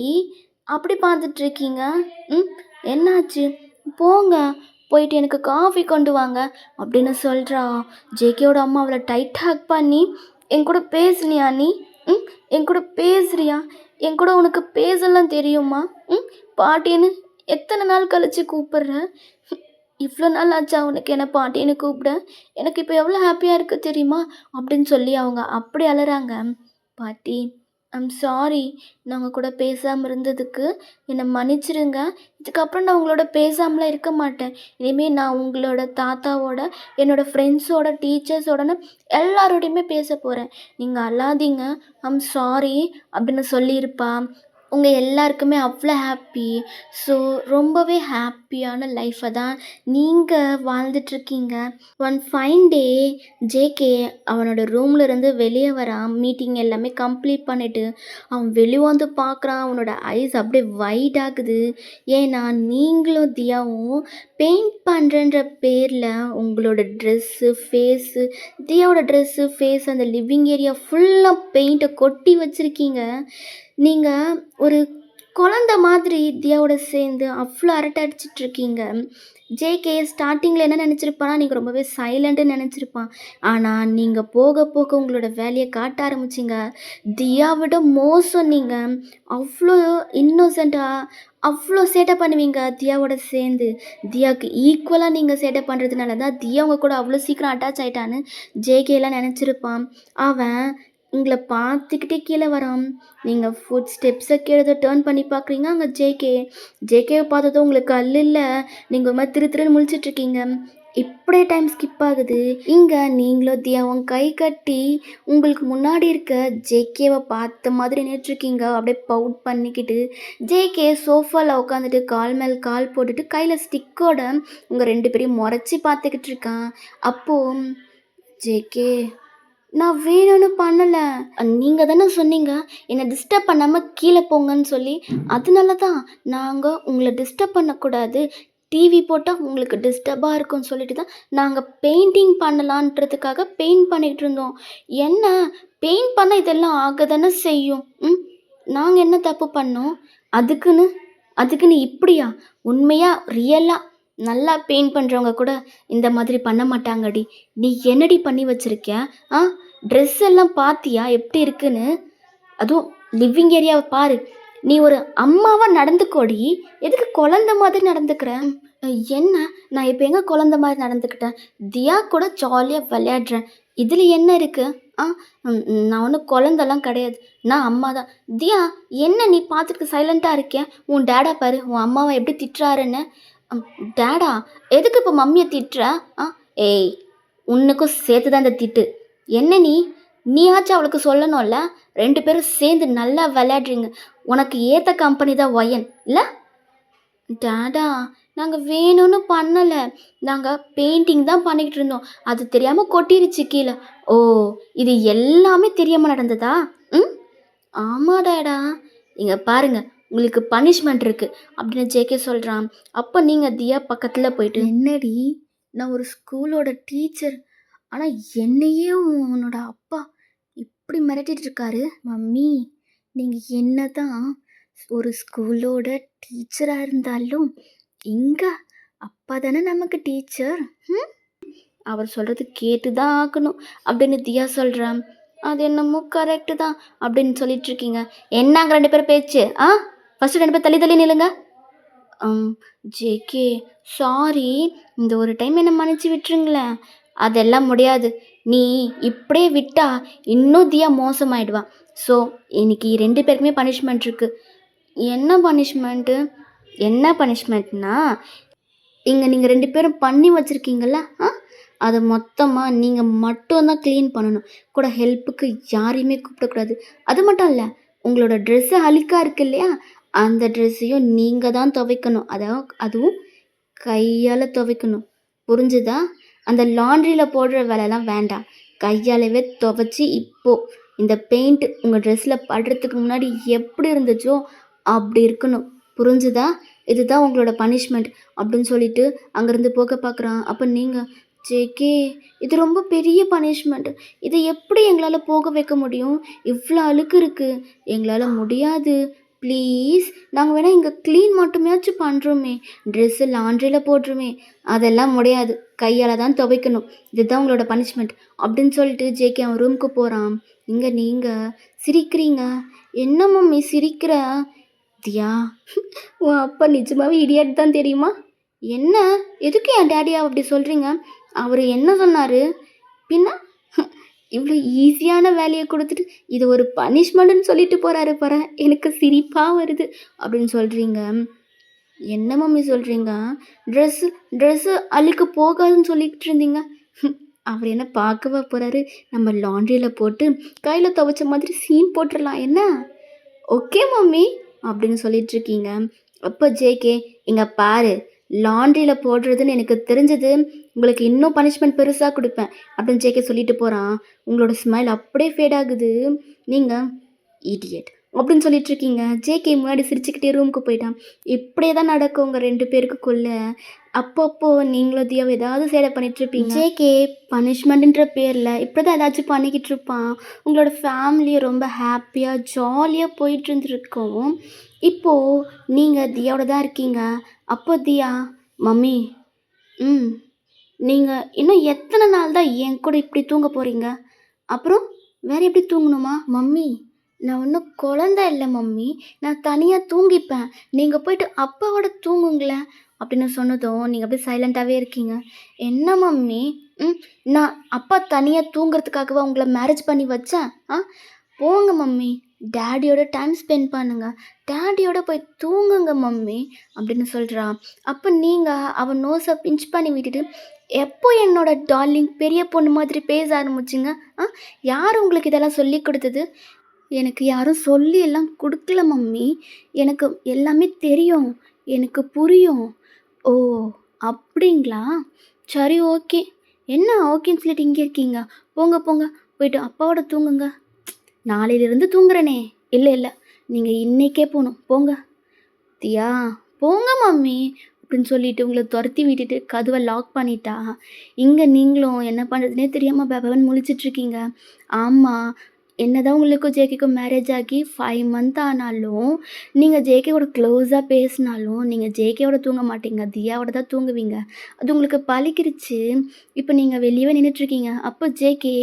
அப்படி பார்த்துட்ருக்கீங்க? ம் என்னாச்சு? போங்க போயிட்டு எனக்கு காஃபி கொண்டு வாங்க" அப்படின்னு சொல்றா. ஜேகேவோட அம்மா அவளை டைட் ஹக் பண்ணி, "என் கூட பேசுனியா நீ? ம் என் கூட பேசுறியா? என் கூட உனக்கு பேசலாம் தெரியுமா? பாட்டின்னு எத்தனை நாள் கழிச்சு கூப்பிடுற? இவ்வளோ நாள் ஆச்சா உனக்கு என்ன பாட்டின்னு கூப்பிட? எனக்கு இப்போ எவ்வளோ ஹாப்பியாக இருக்கு தெரியுமா?" அப்படின்னு சொல்லி அவங்க அப்படி அழறாங்க. "பாட்டி சாரி. நான் உங்க கூட பேசாமல் இருந்ததுக்கு என்னை மன்னிச்சிடுங்க. இதுக்கப்புறம் நான் உங்களோட பேசாமலாம் இருக்க மாட்டேன். இனிமேல் நான் உங்களோட தாத்தாவோட, என்னோடய ஃப்ரெண்ட்ஸோட, டீச்சர்ஸோடன்னு எல்லாரோடையுமே பேச போகிறேன். நீங்கள் அழாதீங்க. சாரி" அப்படின்னு சொல்லியிருப்பா. உங்க எல்லாருக்குமே அவ்வளோ ஹாப்பி. ஸோ ரொம்பவே ஹாப்பியான லைஃப்பை தான் நீங்க வாழ்ந்துட்டுருக்கீங்க. ஒன் ஃபைன் டே ஜேகே அவனோட ரூம்ல இருந்து வெளியே வரான். மீட்டிங் எல்லாமே கம்ப்ளீட் பண்ணிட்டு அவன் வெளிய வந்து பார்க்குறான். அவனோட ஐஸ் அப்படியே வைட் ஆகுது. ஏன்னா நீங்களும் தியாவும் பெயிண்ட் பண்ணுறன்ற பேரில் உங்களோட ட்ரெஸ்ஸு, ஃபேஸு, தியாவோட ட்ரெஸ்ஸு, ஃபேஸ் அந்த லிவிங் ஏரியா ஃபுல்லாக பெயிண்ட்டை கொட்டி வச்சுருக்கீங்க. நீங்கள் ஒரு குழந்த மாதிரி தியாவோட சேர்ந்து அவ்வளோ அரட்டை அடிச்சிட்ருக்கீங்க. ஜேகே ஸ்டார்ட்டிங்கில் என்ன நினச்சிருப்பான்னா, நீங்கள் ரொம்பவே சைலண்ட்டுன்னு நினச்சிருப்பான். ஆனால் நீங்கள் போக போக உங்களோட வேலையை காட்ட ஆரம்பிச்சிங்க. தியா விட மோசம் நீங்கள். அவ்வளோ இன்னோசென்ட்டாக அவ்வளோ சேட்டை பண்ணுவீங்க தியாவோட சேர்ந்து. தியாவுக்கு ஈக்குவலாக நீங்கள் சேட்டை பண்ணுறதுனால தான் தியா உங்க கூட அவ்வளோ சீக்கிரம் அட்டாச் ஆகிட்டான்னு ஜேகேலாம் நினச்சிருப்பான். அவன் உங்களை பார்த்துக்கிட்டே கீழே வரான். நீங்கள் ஃபுட் ஸ்டெப்ஸை கீழே டேர்ன் பண்ணி பார்க்குறீங்க. அங்கே ஜேகேவை பார்த்ததும் உங்களுக்கு அல்ல. நீங்கள் ஒரு மாதிரி திருன்னு முழிச்சிட்ருக்கீங்க. இப்படியே டைம் ஸ்கிப் ஆகுது. இங்கே நீங்களும் தியாவும் கை கட்டி உங்களுக்கு முன்னாடி இருக்க ஜேகேவை பார்த்த மாதிரி நின்றுட்டுருக்கீங்க. அப்படியே பவுட் பண்ணிக்கிட்டு ஜேகே சோஃபாவில் உட்காந்துட்டு கால் மேல் கால் போட்டுட்டு கையில் ஸ்டிக்கோட உங்கள் 2 பேரையும் முறைச்சி பார்த்துக்கிட்டு இருக்கான். அப்போது, "ஜேகே நான் வேணும்னு பண்ணல. நீங்க தானே சொன்னீங்க, என்ன டிஸ்டர்ப் பண்ணாம கீழ போங்கன்னு சொல்லி. அதனால தான் நாங்க உங்கள டிஸ்டர்ப் பண்ணக்கூடாது. டிவி போட்டா உங்களுக்கு டிஸ்டர்பா இருக்கும்னு சொல்லிட்டு தான் நாங்க பெயிண்டிங் பண்ணலான்றதுக்காக பெயிண்ட் பண்ணிட்டு இருந்தோம். என்ன பெயிண்ட் பண்ணா இதெல்லாம் ஆக தானே செய்யும். நாங்க என்ன தப்பு பண்ணோம்? அதுக்குன்னு அதுக்குன்னு இப்படியா? உண்மையா, ரியலா நல்லா பெயிண்ட் பண்றவங்க கூட இந்த மாதிரி பண்ண மாட்டாங்கடி. நீ என்னடி பண்ணி வச்சிருக்க? ஆ ட்ரெஸ் எல்லாம் பார்த்தியா எப்படி இருக்குன்னு? அதுவும் லிவிங் ஏரியாவ பாரு. நீ ஒரு அம்மாவா நடந்துக்கோடி. எதுக்கு குழந்த மாதிரி நடந்துக்கிற? என்ன? நான் இப்ப எங்க குழந்த மாரி நடந்துக்கிட்டேன்? தியா கூட ஜாலியா விளையாடுறேன். இதுல என்ன இருக்கு? ஆ நான் ஒண்ணும் குழந்தலாம் கிடையாது. நான் அம்மா தான். தியா, என்ன நீ பாட்டுக்கு சைலண்ட்டா இருக்க? உன் டாட பாரு, உன் அம்மாவ எப்படி திட்டுறாருன்னு. ம் டாடா? எதுக்கு இப்ப மம்மிய திட்டுற? ஆ ஏய்! உன்னுக்கும் சேர்த்து தான் இந்த திட்டு. என்ன நீ? நீயாச்சும் அவளுக்கு சொல்லணும்ல. 2 பேரும் சேர்ந்து நல்லா விளையாடுறீங்க. உனக்கு ஏத்த கம்பெனி தான் ஒயன் இல்ல? டாடா, நாங்க வேணும்னு பண்ணல. நாங்க பெயிண்டிங் தான் பண்ணிக்கிட்டு இருந்தோம். அது தெரியாம கொட்டிருச்சு கீழ. ஓ! இது எல்லாமே தெரியாம நடந்ததா? ம். ஆமா டாடா. இங்க பாருங்க, உங்களுக்கு பனிஷ்மென்ட் இருக்கு அப்படின்னு ஜேகே சொல்றான். அப்ப நீங்க தியா பக்கத்துல போயிட்டு, என்னடி? நான் ஒரு ஸ்கூலோட டீச்சர். ஆனா என்னையே உன்னோட அப்பா இப்படி மிரட்டிட்டு இருக்காரு. மம்மி, நீங்க என்னதான் ஒரு ஸ்கூலோட டீச்சரா இருந்தாலும், இங்க அப்பா தானே நமக்கு டீச்சர். ம். அவர் சொல்றது கேட்டு தான் ஆகணும் அப்படின்னு தியா சொல்றான். அது என்னமோ கரெக்டு தான் அப்படின்னு சொல்லிட்டு இருக்கீங்க. என்னங்க 2 பேரும் பேச்சு? ஃபர்ஸ்ட் 2 பேரும் தள்ளி தள்ளி நில்லுங்க. அம் ஜேகே, சாரி. இந்த ஒரு டைம் என்ன மன்னிச்சு விட்டுருங்களேன். அதெல்லாம் முடியாது. நீ இப்படியே விட்டா இன்னும் தியா மோசமாயிடுவா. ஸோ இன்னைக்கு 2 பேருக்குமே பனிஷ்மெண்ட் இருக்கு. என்ன பனிஷ்மெண்ட்டு? என்ன பனிஷ்மெண்ட்னா, இங்க நீங்க 2 பேரும் பண்ணி வச்சிருக்கீங்கல்ல, அத மொத்தமா நீங்க மட்டும் தான் கிளீன் பண்ணணும். கூட ஹெல்ப்புக்கு யாரையுமே கூப்பிடக்கூடாது. அது மட்டும் இல்ல, உங்களோட ட்ரெஸ்ஸு அழுக்கா இருக்கு இல்லையா? அந்த ட்ரெஸ்ஸையும் நீங்க தான் துவைக்கணும். அதுவும் கையால துவைக்கணும். புரிஞ்சுதா? அந்த லாண்ட்ரியில போடுற வேலைலாம் வேண்டாம். கையாலவே துவைச்சு இப்போ இந்த பெயிண்ட் உங்க ட்ரெஸ்ல படுறதுக்கு முன்னாடி எப்படி இருந்துச்சோ, அப்படி இருக்கணும். புரிஞ்சுதா? இதுதான் உங்களோட பனிஷ்மெண்ட் அப்படின்னு சொல்லிட்டு அங்கேருந்து போக பார்க்குறான். அப்போ நீங்க, ஜேகே, இது ரொம்ப பெரிய பனிஷ்மெண்ட். இதை எப்படி எங்களால் போக வைக்க முடியும்? இவ்வளோ அழுக்கு இருக்கு. எங்களால் முடியாது. ப்ளீஸ், நாங்கள் வேணால் இங்கே க்ளீன் மட்டுமேயாச்சும் பண்ணுறோமே, ட்ரெஸ்ஸு லாண்ட்ரியில் போடுறோமே, அதெல்லாம் முடியாது. கையால் தான் துவைக்கணும். இதுதான் உங்களோட பனிஷ்மெண்ட் அப்படின்னு சொல்லிட்டு ஜேகே அவன் ரூமுக்கு போகிறான். இங்கே நீங்கள் சிரிக்கிறீங்க. என்ன மம்மி சிரிக்கிற? தியா, உன் அப்பா நிஜமாவே இடியட் தான் தெரியுமா? என்ன? எதுக்கு என் டேடியா அப்படி சொல்கிறீங்க? அவர் என்ன சொன்னார்? பின்ன இவ்வளோ ஈஸியான வேலையை கொடுத்துட்டு இது ஒரு பனிஷ்மெண்ட்டுன்னு சொல்லிட்டு போகிறாரு பாரு. எனக்கு சிரிப்பாக வருது அப்படின்னு சொல்கிறீங்க. என்ன மம்மி சொல்கிறீங்க? ட்ரெஸ்ஸு அழுக்கு போகாதுன்னு சொல்லிக்கிட்டு இருந்தீங்க. அவர் என்ன பார்க்கவா போகிறாரு? நம்ம லாண்ட்ரியில் போட்டு கையில் துவைச்ச மாதிரி சீன் போட்டுடலாம் என்ன? ஓகே மம்மி அப்படின்னு சொல்லிட்டுருக்கீங்க. அப்போ ஜேகே, இங்கே பாரு, லாண்ட்ரியில் போடுறதுன்னு எனக்கு தெரிஞ்சது. உங்களுக்கு இன்னும் பனிஷ்மெண்ட் பெருசாக கொடுப்பேன் அப்படின்னு ஜேகே சொல்லிட்டு போகிறான். உங்களோட ஸ்மைல் அப்படியே ஃபேட் ஆகுது. நீங்கள் இடியட் அப்படின்னு சொல்லிட்டுருக்கீங்க. ஜேகே முன்னாடி சிரிச்சுக்கிட்டே ரூமுக்கு போயிட்டான். இப்படியே தான் நடக்கும் உங்கள் 2 பேருக்குள்ள. அப்பப்போ நீங்களும் தியாவை ஏதாவது சேடை பண்ணிகிட்ருப்பீங்க. ஜேகே பனிஷ்மெண்ட்டுன்ற பேரில் இப்படி தான் ஏதாச்சும் பண்ணிக்கிட்டு இருப்பான். உங்களோட ஃபேமிலியை ரொம்ப ஹாப்பியாக ஜாலியாக போயிட்டு இருந்துருக்கோம். இப்போது நீங்கள் தியாவோட தான் இருக்கீங்க. அப்போ தியா, மம்மி, நீங்கள் இன்னும் எத்தனை நாள் தான் என் கூட இப்படி தூங்க போகிறீங்க? அப்புறம் வேறு எப்படி தூங்கணுமா? மம்மி, நான் ஒன்றும் குழந்த இல்லை மம்மி. நான் தனியாக தூங்கிப்பேன். நீங்கள் போயிட்டு அப்பாவோட தூங்குங்களேன் அப்படின்னு சொன்னதும் நீங்கள் அப்படியே சைலண்ட்டாகவே இருக்கீங்க. என்ன மம்மி? நான் அப்பா தனியாக தூங்குறதுக்காகவா உங்களை மேரேஜ் பண்ணி வச்சேன்? போங்க மம்மி, டேடியோட டைம் ஸ்பெண்ட் பண்ணுங்க. டேடியோட போய் தூங்குங்க மம்மி அப்படின்னு சொல்கிறான். அப்போ நீங்கள் அவன் நோஸை பிஞ்ச் பண்ணி விட்டுட்டு, எப்போ என்னோட டார்லிங் பெரிய பொண்ணு மாதிரி பேச ஆரம்பிச்சிங்க? யார் உங்களுக்கு இதெல்லாம் சொல்லி கொடுத்தது? எனக்கு யாரும் சொல்லி எல்லாம் கொடுக்கல மம்மி. எனக்கு எல்லாமே தெரியும். எனக்கு புரியும். ஓ! அப்படிங்களா? சரி, ஓகே. என்ன ஓகேன்னு சொல்லிட்டு இங்கே இருக்கீங்க? போங்க போங்க, போயிட்டு அப்பாவோட தூங்குங்க. நாளையிலிருந்து தூங்குறேனே. இல்லை, நீங்கள் இன்னைக்கே போகணும். போங்க. தியா, போங்க மம்மி அப்படின்னு சொல்லிட்டு உங்களை துரத்தி விட்டுட்டு கதவை லாக் பண்ணிட்டா. இங்கே நீங்களும் என்ன பண்ணுறதுனே தெரியாமல் பவன் முழிச்சிட்ருக்கீங்க. ஆமாம், என்னதான் உங்களுக்கும் ஜேகேக்கும் மேரேஜ் ஆகி 5 மந்த் ஆனாலும், நீங்க ஜேகேவோட க்ளோஸா பேசினாலும், நீங்க ஜேகேவோட தூங்க மாட்டீங்க. தியாவோட தான் தூங்குவீங்க. அது உங்களுக்கு பழகிருச்சு. இப்ப நீங்க வெளியவே நின்னுட்டுருக்கீங்க. அப்ப ஜேகே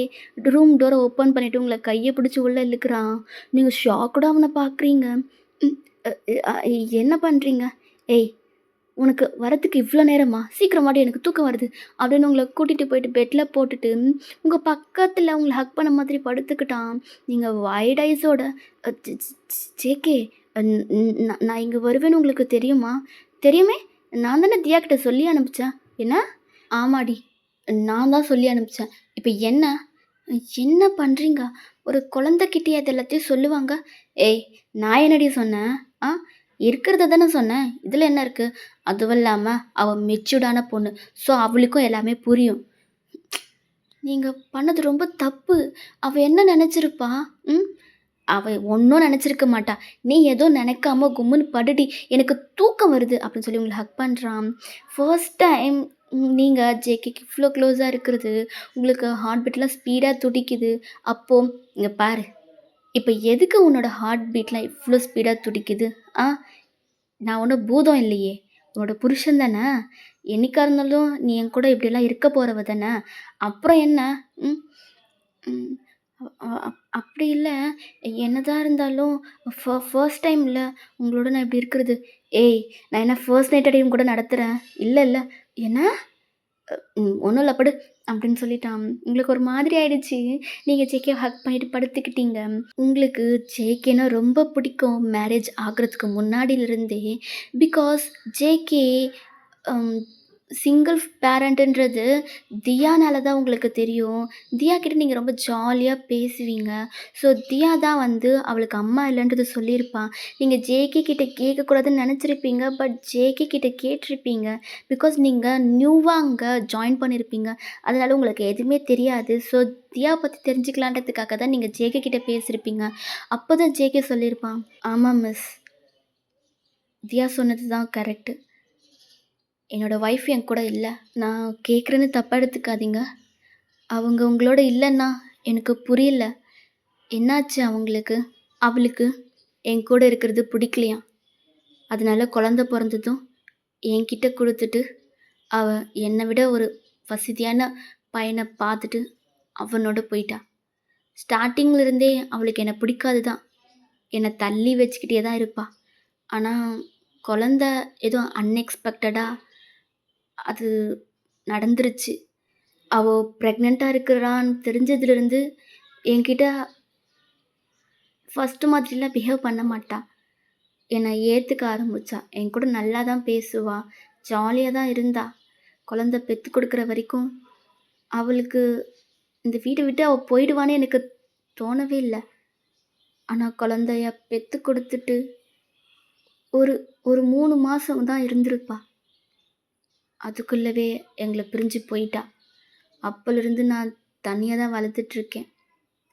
ரூம் டோர ஓப்பன் பண்ணிட்டு உங்கள கைய பிடிச்சு உள்ள இழுக்குறான். நீங்க ஷாக்டா அவன பார்க்குறீங்க. ம். அ என்ன பண்றீங்க? "ஏய்! உனக்கு வரத்துக்கு இவ்ளோ நேரமா? சீக்கிரம் வாடி எனக்கு தூக்கம் வருது." அப்படின்னு உங்கள கூட்டிட்டு போயிட்டு பெட்ல போட்டுட்டு, உங்க பக்கத்துல உங்கள ஹக் பண்ண மாதிரி படுத்துக்கிட்டான். நீங்க வைட் ஐஸோட "ஜ ஜ ஜேகே ந ந நான் இங்க வருவேன்னு உங்களுக்கு தெரியுமா?" "தெரியுமே! நான் தானே தியா கிட்ட சொல்லி அனுப்பிச்சேன்." "என்ன?" "ஆமாடி. நான் தான் சொல்லி அனுப்பிச்சேன்." "இப்ப என்ன?" "என்ன பண்றீங்க? ஒரு குழந்தைகிட்டயா இது எல்லாத்தையும் சொல்லுவாங்க?" "ஏய்! நான் என்னடி சொன்னேன்? ஆ? இருக்கிறத தானே சொன்னேன். இதுல என்ன இருக்கு? அதுவும் இல்லாம அவ மெச்சூர்டான பொண்ணு. ஸோ அவளுக்கும் எல்லாமே புரியும்." "நீங்க பண்ணது ரொம்ப தப்பு. அவ என்ன நெனச்சிருப்பா? ம்? அவ ஒண்ணும் நெனச்சிருக்க மாட்டா. நீ ஏதோ நெனைக்காம கும்முன்னு படுடி. எனக்கு தூக்கம் வருது." அப்படின்னு சொல்லி உங்கள ஹக் பண்றான். ஃபர்ஸ்ட் டைம் நீங்க ஜேகேக்கு இவ்ளோ க்ளோஸா இருக்கிறது, உங்களுக்கு ஹார்ட் பீட்லாம் ஸ்பீடா துடிக்குது. அப்போ இங்க பாரு. இப்ப எதுக்கு உன்னோட ஹார்ட் பீட்லாம் இவ்ளோ ஸ்பீடா துடிக்குது? ஆ? நான் ஒண்ணும் பூதம் இல்லையே! உன்னோட புருஷன் தானே! என்னைக்கா இருந்தாலும் நீ என் கூட இப்படிலாம் இருக்க போறவ தானே! அப்புறம் என்ன? ம். ம். அப்படி இல்ல. என்னதான் இருந்தாலும் ஃபர்ஸ்ட் டைம்ல உங்களோட நான் இப்படி இருக்கிறது. ஏய்! நான் என்ன ஃபர்ஸ்ட் நைட் அடியும் கூட நடத்துறேன். இல்ல. என்ன? ஒண்ணும் இல்ல படு அப்படின்னு சொல்லிட்டான். உங்களுக்கு ஒரு மாதிரி ஆயிடுச்சு. நீங்க ஜேகேவ ஹக் பண்ணிட்டு படுத்துக்கிட்டீங்க. உங்களுக்கு ஜேகேன்னா ரொம்ப பிடிக்கும் மேரேஜ் ஆகுறதுக்கு முன்னாடிலிருந்தே. பிகாஸ் ஜேகே அம் சிங்கிள் பேரண்ட்டுன்றது தியானால தான் உங்களுக்கு தெரியும். தியா கிட்ட நீங்க ரொம்ப ஜாலியா பேசுவீங்க. ஸோ தியா தான் வந்து அவளுக்கு அம்மா இல்லன்றத சொல்லியிருப்பா. நீங்க ஜேகே கிட்ட கேட்கக்கூடாதுன்னு நெனச்சிருப்பீங்க. பட் ஜேகே கிட்ட கேட்டிருப்பீங்க. பிகாஸ் நீங்க நியூவா அங்க ஜாயின் பண்ணியிருப்பீங்க. அதனால உங்களுக்கு எதுவுமே தெரியாது. ஸோ தியா பத்தி தெரிஞ்சுக்கலான்றதுக்காக தான் நீங்க ஜேகே கிட்ட பேசியிருப்பீங்க. அப்ப தான் ஜேகே சொல்லியிருப்பான். "ஆமா மிஸ். தியா சொன்னது தான் கரெக்ட்டு. என்னோட ஒய்ஃப் என் கூட இல்ல. நான் கேட்குறேன்னு தப்பா எடுத்துக்காதீங்க. அவங்க உங்களோட இல்லன்னா எனக்கு புரியல. என்னாச்சு அவங்களுக்கு? அவளுக்கு என் கூட இருக்கிறது பிடிக்கலையாம். அதனால குழந்த பொறந்ததும் என்கிட்ட குடுத்துட்டு, அவ என்ன விட ஒரு வசதியான பையன பார்த்துட்டு அவனோட போயிட்டா. ஸ்டார்ட்டிங்ல இருந்தே அவளுக்கு என்ன பிடிக்காது தான். என்ன தள்ளி வச்சுக்கிட்டே தான் இருப்பா. ஆனா, குழந்த ஏதோ அன்எக்ஸ்பெக்டடா அது நடந்துருச்சு. அவ பிரெக்னென்ட்டா இருக்கிறான்னு தெரிஞ்சதுலேருந்து என்கிட்ட ஃபர்ஸ்ட்டு மாதிரிலாம் பிஹேவ் பண்ண மாட்டா. என்னை ஏத்துக்க ஆரம்பிச்சா. என் கூட நல்லா தான் பேசுவா. ஜாலியா தான் இருந்தா. குழந்தை பெத்து கொடுக்குற வரைக்கும் அவளுக்கு இந்த வீட்ட விட்டு அவ போயிடுவான்னு எனக்கு தோணவே இல்ல. ஆனா குழந்தைய பெத்து கொடுத்துட்டு ஒரு ஒரு 3 மாசம் தான் இருந்திருப்பா. அதுக்குள்ளவே எங்கள பிரிஞ்சு போயிட்டா. அப்போலிருந்து நான் தனியா தான் வளர்த்துட்ருக்கேன்.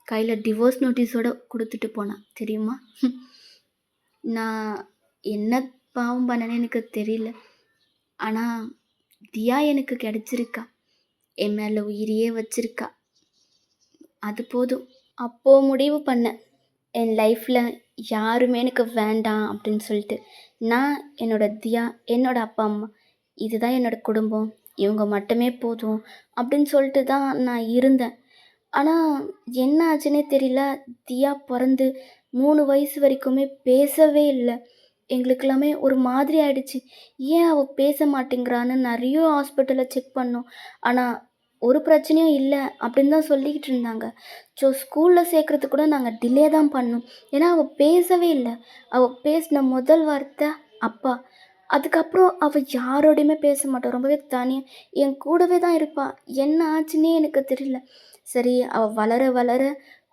கையில டிவோர்ஸ் நோட்டீஸோட குடுத்துட்டு போனா. தெரியுமா? நான் என்ன பாவம் பண்ணேன்னு எனக்கு தெரியல. ஆனா, தியா எனக்கு கிடைச்சிருக்கா. என் மேல உயிரையே வச்சிருக்கா. அது போதும். அப்போ முடிவு பண்ணேன். என் லைஃப்ல யாருமே எனக்கு வேண்டாம் அப்படின்னு சொல்லிட்டு. நான், என்னோட தியா, என்னோட அப்பா, அம்மா இதுதான் என்னோட குடும்பம். இவங்க மட்டுமே போதும் அப்படின்னு சொல்லிட்டு தான் நான் இருந்தேன். ஆனா, என்ன ஆச்சுன்னே தெரியல. தியா பொறந்து 3 வயசு வரைக்குமே பேசவே இல்ல. எங்களுக்கெல்லாமே ஒரு மாதிரி ஆயிடுச்சு. ஏன் அவ பேச மாட்டேங்கிறான்னு நெறைய ஹாஸ்பிட்டல்ல செக் பண்ணோம். ஆனா, ஒரு பிரச்சனையும் இல்ல அப்படின்னு தான் சொல்லிக்கிட்டு இருந்தாங்க. ஸோ ஸ்கூல்ல சேர்க்கறதுக்கு கூட நாங்க டிலே தான் பண்ணோம். ஏன்னா, அவ பேசவே இல்ல. அவ பேசின முதல் வார்த்தை அப்பா. அதுக்கப்புறம் அவ யாரோடையுமே பேச மாட்டா. ரொம்பவே தனியா என் கூடவே தான் இருப்பா. என்ன ஆச்சுன்னே எனக்கு தெரியல. சரி அவ வளர வளர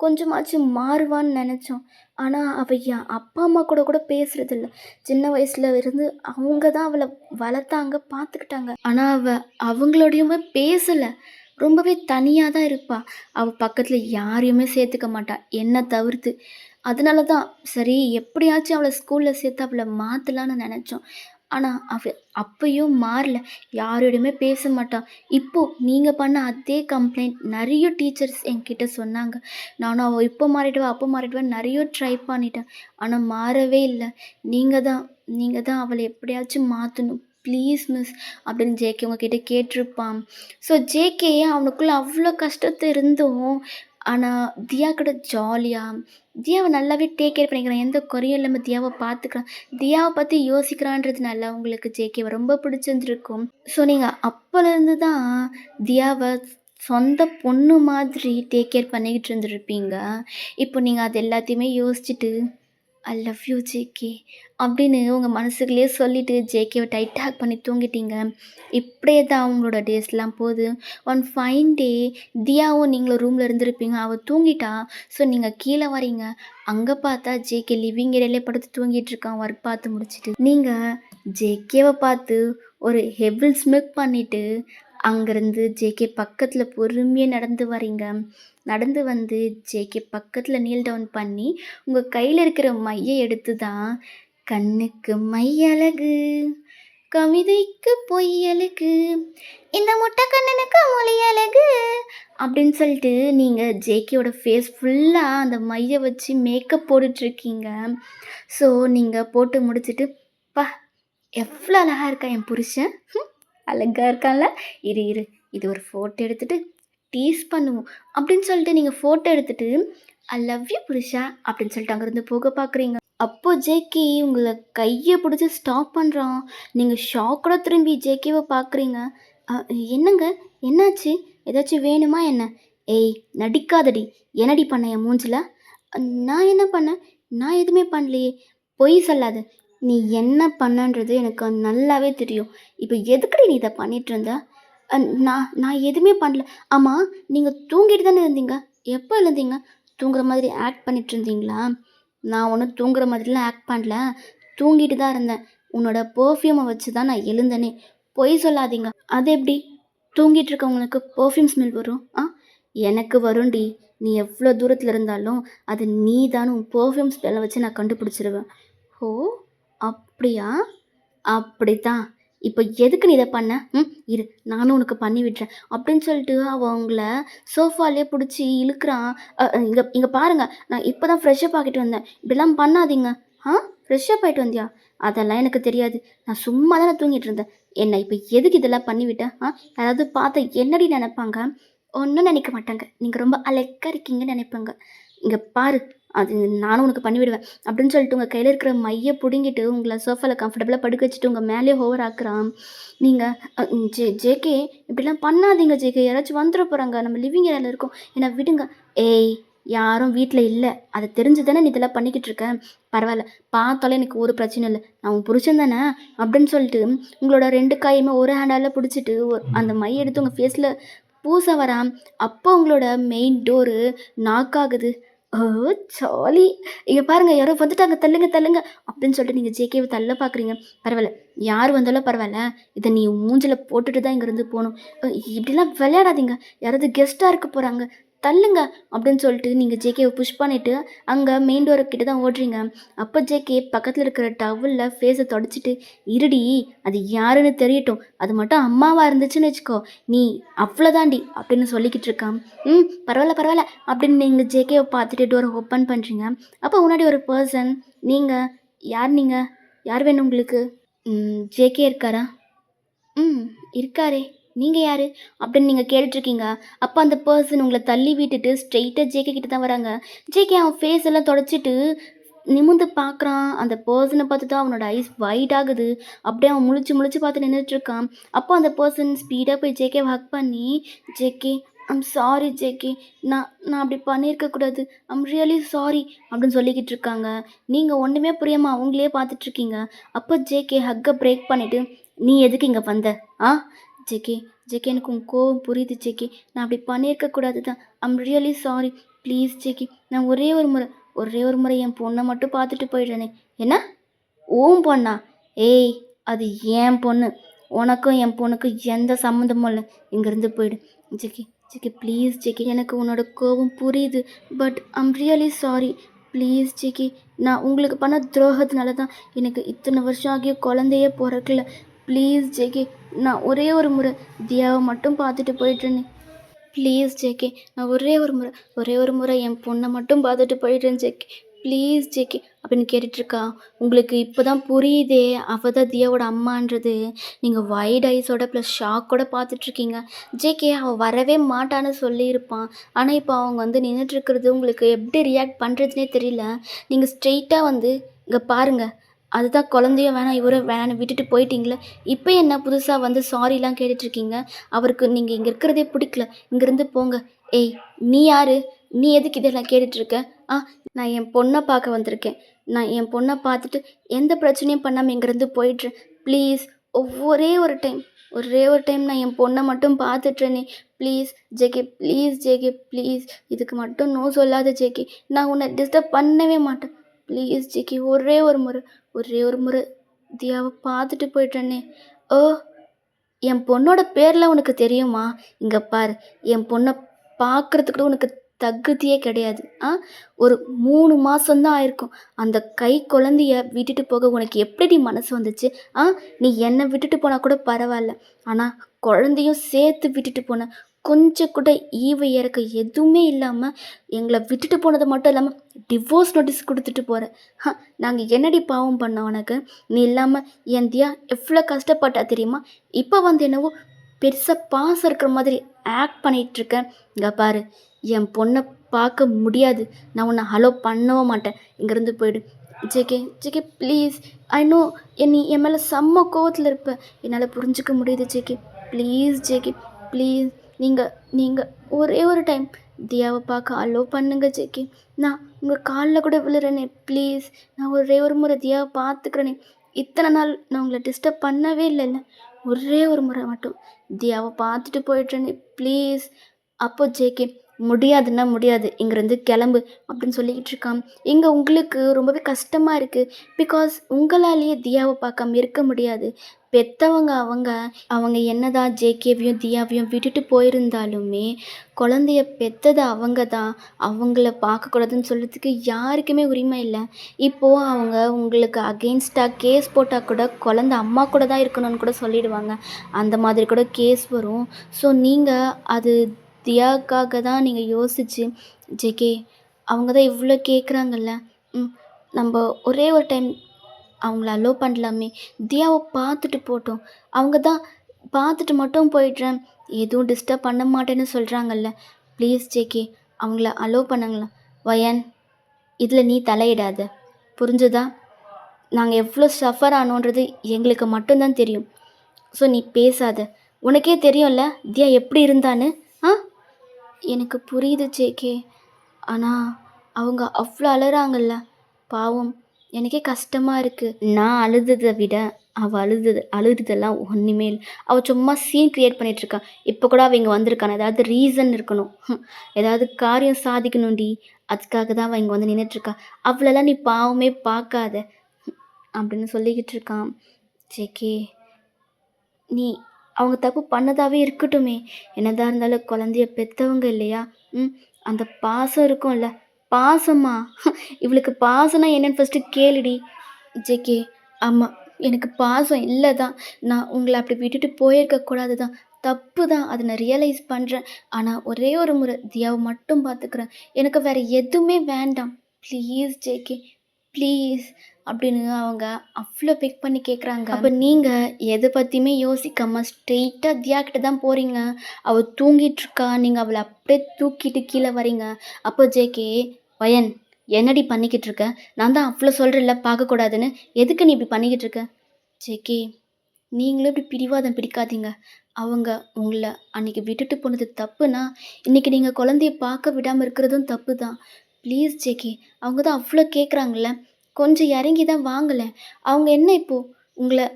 கொஞ்சமாச்சும் மாறுவான்னு நெனச்சோம். ஆனா, அவ என் அப்பா, அம்மா கூட பேசுறதில்ல. சின்ன வயசுல இருந்து அவங்க தான் அவள வளர்த்தாங்க, பார்த்துக்கிட்டாங்க. ஆனா, அவ அவங்களோடையுமே பேசல. ரொம்பவே தனியா தான் இருப்பா. அவ பக்கத்துல யாரையுமே சேர்த்துக்க மாட்டா. என்ன தவிர்த்து. அதனால தான் சரி எப்படியாச்சும் அவள ஸ்கூல்ல சேர்த்து அவள மாத்தலான்னு நெனச்சோம். ஆனா, அப்பயும் மாறல. யாரோடையுமே பேச மாட்டா. இப்போ நீங்க பண்ண அதே கம்ப்ளைண்ட் நெறைய டீச்சர்ஸ் என்கிட்ட சொன்னாங்க. நானும் அவ இப்ப மாறிடுவா, அப்ப மாறிடுவான்னு நெறைய ட்ரை பண்ணிட்டேன். ஆனா மாறவே இல்ல. நீங்க தான் நீங்க தான் அவள எப்படியாச்சும் மாத்தணும். ப்ளீஸ் மிஸ் அப்படின்னு ஜேகே உங்ககிட்ட கேட்டிருப்பான். ஸோ ஜேகே அவனுக்குள்ள அவ்ளோ கஷ்டத்த இருந்தும், ஆனா தியா கூட ஜாலியா, தியாவ நல்லாவே டேக் கேர் பண்ணிக்கிறான். எந்த குறையும் இல்லாம தியாவ பார்த்துக்கிறான். தியாவ பத்தி யோசிக்கிறான்றதுனால உங்களுக்கு ஜேகேவ ரொம்ப பிடிச்சிருந்திருக்கும். ஸோ நீங்க அப்பலேருந்து தான் தியாவ சொந்த பொண்ணு மாதிரி டேக் கேர் பண்ணிக்கிட்டு இருந்திருப்பீங்க. இப்போ நீங்க அது எல்லாத்தையுமே யோசிச்சுட்டு ஐ லவ் யூ ஜேகே அப்படின்னு உங்க மனசுக்குள்ளேயே சொல்லிட்டு ஜேகேவை டைட் ஹேக் பண்ணி தூங்கிட்டீங்க. இப்படியே தான் அவங்களோட டேஸ்லாம் போகுது. ஒன் ஃபைன் டே தியாவும் நீங்களும் ரூமில் இருந்திருப்பீங்க. அவள் தூங்கிட்டா. ஸோ நீங்கள் கீழே வரீங்க. அங்கே பார்த்தா ஜேகே லிவிங் ஏரியாலே படுத்து தூங்கிட்டு இருக்கான் ஒர்க் பார்த்து முடிச்சுட்டு. நீங்கள் ஜேகேவை பார்த்து ஒரு ஹெவில் ஸ்மிக் பண்ணிவிட்டு அங்கேருந்து ஜேகே பக்கத்தில் பொறுமையாக நடந்து வரீங்க. நடந்து வந்து ஜேகே பக்கத்தில் நீல் டவுன் பண்ணி உங்கள் கையில் இருக்கிற மையை எடுத்து தான் கண்ணுக்கு மை அழகு கவிதைக்கு பொய் அழகு இந்த முட்டை கண்ணனுக்கு மொழி அழகு அப்படின்னு சொல்லிட்டு நீங்கள் ஜேகேயோட ஃபேஸ் ஃபுல்லாக அந்த மையை வச்சு மேக்கப் போட்டுட்ருக்கீங்க. ஸோ நீங்கள் போட்டு முடிச்சுட்டு பா எவ்வளோ அழகாக இருக்கா என் புருஷன், அழகாக இருக்கான்ல, இரு இரு இது ஒரு ஃபோட்டோ எடுத்துகிட்டு டீஸ் பண்ணுவோம் அப்படின்னு சொல்லிட்டு நீங்கள் ஃபோட்டோ எடுத்துகிட்டு ஐ லவ் யூ புருஷா அப்படின்னு சொல்லிட்டு அங்கேருந்து போக பார்க்குறீங்க. அப்போ ஜேகே உங்களை கையை பிடிச்சி ஸ்டாப் பண்ணுறான். நீங்கள் ஷாக்கோட திரும்பி ஜேகேவை பார்க்குறீங்க. என்னங்க என்னாச்சு, ஏதாச்சும் வேணுமா என்ன? ஏய் நடிக்காதடி, என்னடி பண்ண என் மூஞ்சில்? நான் என்ன பண்ணேன்? நான் எதுவுமே பண்ணலையே. பொய் சொல்லாத. நீ என்ன பண்ணன்றது எனக்கு நல்லாவே தெரியும். இப்போ எதுக்குடி நீ இதை பண்ணிட்டு இருந்த? நான் நான் எதுவுமே பண்ணல. ஆமாம் நீங்கள் தூங்கிட்டு தானே இருந்தீங்க. எப்போ எழுந்தீங்க? தூங்குற மாதிரி ஆக்ட் பண்ணிட்டு இருந்தீங்களா? நான் ஒன்றும் தூங்குற மாதிரிலாம் ஆக்ட் பண்ணல. தூங்கிட்டு தான் இருந்தேன். உன்னோட பர்ஃப்யூமை வச்சு தான் நான் எழுந்தனே. பொய் சொல்லாதீங்க. அது எப்படி தூங்கிட்டு இருக்கவங்களுக்கு பர்ஃப்யூம் ஸ்மெல் வரும்? எனக்கு வரும்டி. நீ எவ்வளோ தூரத்தில் இருந்தாலும் அது நீ தான். உன் பர்ஃப்யூம் ஸ்மெல்லை வச்சு நான் கண்டுபிடிச்சிருவேன். ஓ அப்படியா? அப்படித்தான். இப்போ எதுக்கு நீ இதை பண்ண? இரு நானும் உனக்கு பண்ணி விடுறேன் அப்படின்னு சொல்லிட்டு அவங்கள சோஃபாலே பிடிச்சி இழுக்கிறான். இங்கே பாருங்கள், நான் இப்போ தான் ஃப்ரெஷ்ஷப் ஆகிட்டு வந்தேன். இப்படிலாம் பண்ணாதீங்க. ஃப்ரெஷ்ஷப் ஆகிட்டு வந்தியா? அதெல்லாம் எனக்கு தெரியாது. நான் சும்மா தானே தூங்கிட்டு இருந்தேன். என்ன இப்போ எதுக்கு இதெல்லாம் பண்ணிவிட்டேன்? யாராவது பார்த்தா என்னடி நினைப்பாங்க? ஒன்றும் நினைக்க மாட்டாங்க. நீங்கள் ரொம்ப அழகாக இருக்கீங்கன்னு நினைப்பாங்க. இங்கே பாரு, அது நானும் உனக்கு பண்ணிவிடுவேன் அப்படின்னு சொல்லிட்டு உங்கள் கையில் இருக்கிற மையை பிடுங்கிட்டு உங்களை சோஃபாவில் கம்ஃபர்டபுளாக படுக்க வச்சுட்டு உங்கள் மேலே ஓவர் ஆக்குறான். நீங்கள் ஜேகே இப்படிலாம் பண்ணாதீங்க ஜேகே, யாராச்சும் வந்துட போகிறாங்க, நம்ம லிவிங் ஏரியாவில் இருக்கோம், என்னை விடுங்க. ஏய் யாரும் வீட்டில் இல்லை, அதை தெரிஞ்சு தானே நீ இதெல்லாம் பண்ணிக்கிட்டு இருக்க. பரவாயில்ல, பார்த்தாலே எனக்கு ஒரு பிரச்சனை இல்லை, நான் உன் புருஷன் தானே அப்படின்னு சொல்லிட்டு உங்களோட 2 கையுமே ஒரு ஹேண்டால் பிடிச்சிட்டு அந்த மை எடுத்து உங்கள் ஃபேஸில் பூச வரான். அப்போ உங்களோட மெயின் டோரு நாக் ஆகுது. ஓ ஜாலி! இங்கே பாருங்கள், யாரோ வந்துட்டாங்க, தள்ளுங்க தள்ளுங்க அப்படின்னு சொல்லிட்டு நீங்கள் ஜேகேவை தள்ள பார்க்குறீங்க. பரவாயில்ல, யார் வந்தாலும் பரவாயில்ல, இதை நீ மூஞ்சில் போட்டுட்டு தான் இங்கேருந்து போகணும். இப்படிலாம் விளையாடாதீங்க, யாராவது கெஸ்ட்டாக இருக்க போகிறாங்க, தள்ளுங்க அப்படின்னு சொல்லிட்டு நீங்கள் ஜேகேவை புஷ் பண்ணிவிட்டு அங்கே மெயின் டோரை கிட்ட தான் ஓடுறீங்க. அப்போ ஜேகே பக்கத்தில் இருக்கிற டவலில் ஃபேஸை தொடச்சிட்டு இருடி, அது யாருன்னு தெரியட்டும், அது மட்டும் அம்மாவாக இருந்துச்சுன்னு வச்சுக்கோ, நீ அவ்வளோதாண்டி அப்படின்னு சொல்லிக்கிட்டு இருக்கான். பரவாயில்ல பரவாயில்ல அப்படின்னு நீங்கள் ஜேகேவை பார்த்துட்டு டோரை ஓப்பன் பண்ணுறீங்க. அப்போ முன்னாடி ஒரு பர்சன். நீங்கள் யார்? நீங்கள் யார் வேணும் உங்களுக்கு? ஜேகே இருக்காரா? இருக்காரே. நீங்கள் யார் அப்படின்னு நீங்கள் கேட்டுட்ருக்கீங்க. அப்போ அந்த பர்சன் உங்களை தள்ளி விட்டுட்டு ஸ்ட்ரெயிட்டாக ஜேகே கிட்ட தான் வராங்க. ஜேகே அவன் ஃபேஸ் எல்லாம் தொடச்சிட்டு நிமிர்ந்து பார்க்குறான். அந்த பர்சனை பார்த்து தான் அவனோட ஐஸ் வைட் ஆகுது. அப்படியே அவன் முழிச்சு பார்த்து நின்றுட்டுருக்கான். அப்போ அந்த பர்சன் ஸ்பீடாக போய் ஜேகேவை ஹக் பண்ணி, ஜேகே ஐம் சாரி ஜேகே, நான் அப்படி பண்ணியிருக்கக்கூடாது, ஐம் ரியலி சாரி அப்படின்னு சொல்லிக்கிட்டு இருக்காங்க. நீங்கள் ஒன்றுமே புரியாமல் அவங்களே பார்த்துட்ருக்கீங்க. அப்போ ஜேகே ஹக்கை பிரேக் பண்ணிவிட்டு, நீ எதுக்கு இங்கே வந்த? ஜேகே ஜேகே எனக்கு உன் கோவம் புரியுது ஜேகே, நான் அப்படி பண்ணியிருக்கக்கூடாது தான், I'm really sorry please JK, நான் ஒரே ஒரு முறை என் பொண்ணை மட்டும் பார்த்துட்டு போயிடுறேனே. என்ன உன் பொண்ணா? ஏய் அது என் பொண்ணு, உனக்கும் என் பொண்ணுக்கும் எந்த சம்மந்தமும் இல்லை, இங்கேருந்து போயிடு ஜேகே. ஜேகே ப்ளீஸ் ஜேகே, எனக்கு உன்னோட கோவம் புரியுது, but I'm really sorry please JK, நான் உங்களுக்கு பண்ண துரோகத்தினால தான் எனக்கு இத்தனை வருஷம் ஆகியும் குழந்தையே பொறக்கல. ப்ளீஸ் ஜேகே, நான் ஒரே ஒரு முறை தியாவை மட்டும் பார்த்துட்டு போயிட்டுறேனே. ப்ளீஸ் ஜேகே, நான் ஒரே ஒரு முறை என் பொண்ணை மட்டும் பார்த்துட்டு போயிடுறேன் ஜேகே. ப்ளீஸ் ஜேகே அப்படின்னு கேட்டுட்ருக்கா. உங்களுக்கு இப்போ தான் புரியுதே அவ தான் தியாவோட அம்மான்றது. நீங்கள் வைட் ஐஸோட ப்ளஸ் ஷாக்கோட பார்த்துட்ருக்கீங்க. ஜேகே அவள் வரவே மாட்டான்னு சொல்லியிருப்பான். ஆனால் இப்போ அவங்க வந்து நின்றுட்டுருக்கிறது உங்களுக்கு எப்படி ரியாக்ட் பண்ணுறதுனே தெரியல. நீங்கள் ஸ்ட்ரெயிட்டாக வந்து இங்கே பாருங்கள், அதுதான் குழந்தையும் வேணாம் இவரும் வேணான்னு விட்டுட்டு போயிட்டீங்களே. இப்போ என்ன புதுசாக வந்து சாரிலாம் கேட்டுட்ருக்கீங்க. அவருக்கு நீங்கள் இங்கே இருக்கிறதே பிடிக்கல, இங்கேருந்து போங்க. ஏய், நீ யாரு? நீ எதுக்கு இதெல்லாம் கேட்டுட்ருக்க? ஆ, நான் என் பொண்ணை பார்க்க வந்திருக்கேன். நான் என் பொண்ணை பார்த்துட்டு எந்த பிரச்சனையும் பண்ணாமல் இங்கேருந்து போயிடுறேன். ப்ளீஸ், ஒரே ஒரு டைம் நான் என் பொண்ணை மட்டும் பார்த்துட்றேனே. Please JK, please JK, please. இதுக்கு மட்டும் நோ சொல்லாத ஜேகே. நான் உன்னை டிஸ்டர்ப் பண்ணவே மாட்டேன். ப்ளீஸ் ஜேகே, ஒரே ஒரு முறை தியாவை பார்த்துட்டு போயிட்றேனே. ஓ, என் பொண்ணோட பேர்லாம் உனக்கு தெரியுமா? இங்கே பார், என் பொண்ணை பார்க்குறதுக்கு கூட உனக்கு தகுதியே கிடையாது. ஒரு 3 மாதம்தான் ஆயிருக்கும். அந்த கை குழந்தைய விட்டுட்டு போக உனக்கு எப்படி மனசு வந்துச்சு? நீ என்னை விட்டுட்டு போனால் கூட பரவாயில்ல, ஆனால் குழந்தையும் சேர்த்து விட்டுட்டு போன. கொஞ்சம் கூட ஈவு இறக்க எதுவுமே இல்லாமல் எங்களை விட்டுட்டு போனது மட்டும் இல்லாமல் டிவோர்ஸ் நோட்டீஸ் கொடுத்துட்டு போகிற. நாங்கள் என்னடி பாவம் பண்ணோம் உனக்கு? நீ இல்லாமல் என் தியா எவ்வளோ கஷ்டப்பட்டா தெரியுமா? இப்போ வந்து என்னவோ பெருசாக பாசம் இருக்கிற மாதிரி ஆக்ட் பண்ணிகிட்ருக்கேன். இங்கே பாரு, என் பொண்ணை பார்க்க முடியாது. நான் உன்னை ஹலோ பண்ணவும் மாட்டேன். இங்கேருந்து போயிடு. JK please. ஐ நோ நீ என் மேலே செம்ம கோவத்தில் இருப்ப. என்னால் புரிஞ்சுக்க முடியுது ஜேகே. Please JK, please. நீங்கள் ஒரே ஒரு டைம் தியாவை பார்க்க அலோ பண்ணுங்க ஜேகே. நான் உங்கள் காலில் கூட விழுறேனே. ப்ளீஸ், நான் ஒரே ஒரு முறை தியாவை பார்த்துக்கிறேனே. இத்தனை நாள் நான் உங்களை டிஸ்டர்ப் பண்ணவே இல்லைல்ல. ஒரே ஒரு முறை மட்டும் தியாவை பார்த்துட்டு போயிடுறேனே ப்ளீஸ். அப்போ ஜேகே, முடியாதுன்னா முடியாது, இங்கேருந்து கிளம்பு அப்படின்னு சொல்லிக்கிட்டு இருக்கான். இங்கே உங்களுக்கு ரொம்பவே கஷ்டமாக இருக்குது. பிகாஸ் உங்களாலேயே தியாவை பார்க்காம இருக்க முடியாது. பெற்றவங்க அவங்க அவங்க என்னதான் ஜேகேவையும் தியாவையும் விட்டுட்டு போயிருந்தாலுமே குழந்தைய பெற்றது அவங்க தான். அவங்கள பார்க்கக்கூடாதுன்னு சொல்கிறதுக்கு யாருக்குமே உரிமை இல்லை. இப்போது அவங்க உங்களுக்கு அகெயின்ஸ்டாக கேஸ் போட்டால் கூட குழந்த அம்மா கூட தான் இருக்கணும்னு கூட சொல்லிடுவாங்க. அந்த மாதிரி கூட கேஸ் வரும். ஸோ நீங்கள் அது தியாக்காக தான் நீங்கள் யோசிச்சு ஜேகே, அவங்க தான் இவ்வளோ கேட்குறாங்கல்ல, நம்ம ஒரே ஒரு டைம் அவங்கள அலோ பண்ணலாமே. தியாவை பார்த்துட்டு போட்டோம். அவங்க தான் பார்த்துட்டு மட்டும் போயிடுறேன், எதுவும் டிஸ்டர்ப் பண்ண மாட்டேன்னு சொல்கிறாங்கல்ல. ப்ளீஸ் ஜேகே, அவங்கள அலோ பண்ணுங்களேன். வயன், இதில் நீ தலையிடாத, புரிஞ்சுதா? நாங்கள் எவ்வளோ சஃபர் ஆனோன்றது எங்களுக்கு மட்டும்தான் தெரியும். ஸோ நீ பேசாத. உனக்கே தெரியும்ல தியா எப்படி இருந்தான்னு. எனக்கு புரியுது ஜேகே, ஆனால் அவங்க அவ்வளோ அழுறாங்கல்ல, பாவம். எனக்கே கஷ்டமாக இருக்குது. நான் அழுததை விட அவள் அழுததெல்லாம் ஒன்றுமே இல்லை. அவள் சும்மா சீன் க்ரியேட் பண்ணிகிட்ருக்கா. இப்போ கூட அவள் இங்கே வந்திருக்கான, ஏதாவது ரீசன் இருக்கணும், ஏதாவது காரியம் சாதிக்கணும்டி, அதுக்காக தான் அவள் இங்கே வந்து நின்றுட்டுருக்கா. அவளெல்லாம் நீ பாவமே பார்க்காத அப்படின்னு சொல்லிக்கிட்டு இருக்கான். ஜேகே, நீ அவங்க தப்பு பண்ணதாகவே இருக்கட்டுமே. என்னதான் இருந்தாலும் குழந்தைய பெற்றவங்க இல்லையா? அந்த பாசம் இருக்கும்ல. பாசமா? இவளுக்கு பாசம்னா என்னன்னு ஃபஸ்ட்டு கேளுடி. ஜேகே, ஆமாம், எனக்கு பாசம் இல்லை தான். நான் உங்களை அப்படி விட்டுட்டு போயிருக்கக்கூடாது தான், தப்பு தான், அதை நான் ரியலைஸ் பண்ணுறேன். ஆனால் ஒரே ஒரு முறை தியாவை மட்டும் பார்த்துக்கிறேன். எனக்கு வேறு எதுவுமே வேண்டாம். ப்ளீஸ் ஜேகே, ப்ளீஸ் அப்படின்னு அவங்க அவ்வளோ பிக் பண்ணி கேட்குறாங்க. அப்போ நீங்கள் எதை பற்றியுமே யோசிக்காமல் ஸ்ட்ரெயிட்டாக தியா கிட்ட தான் போகிறீங்க. அவள் தூங்கிட்டுருக்கா, நீங்கள் அவளை அப்படியே தூக்கிட்டு கீழே வரீங்க. அப்போ ஜேகே, வயன், என்னடி பண்ணிக்கிட்டு இருக்க? நான் தான் அவ்வளோ சொல்கிறேன்ல பார்க்கக்கூடாதுன்னு, எதுக்கு நீ இப்படி பண்ணிக்கிட்டு இருக்க? ஜேகே, நீங்களும் இப்படி பிடிவாதம் பிடிக்காதீங்க. அவங்க உங்களை அன்றைக்கி விட்டுட்டு போனது தப்புனா இன்றைக்கி நீங்கள் குழந்தைய பார்க்க விடாமல் இருக்கிறதும் தப்பு தான். ப்ளீஸ் ஜேகே, அவங்க தான் அவ்வளோ கேட்குறாங்கள, கொஞ்சம் இறங்கி தான் வாங்கலேன். அவங்க என்ன இப்போது உங்களை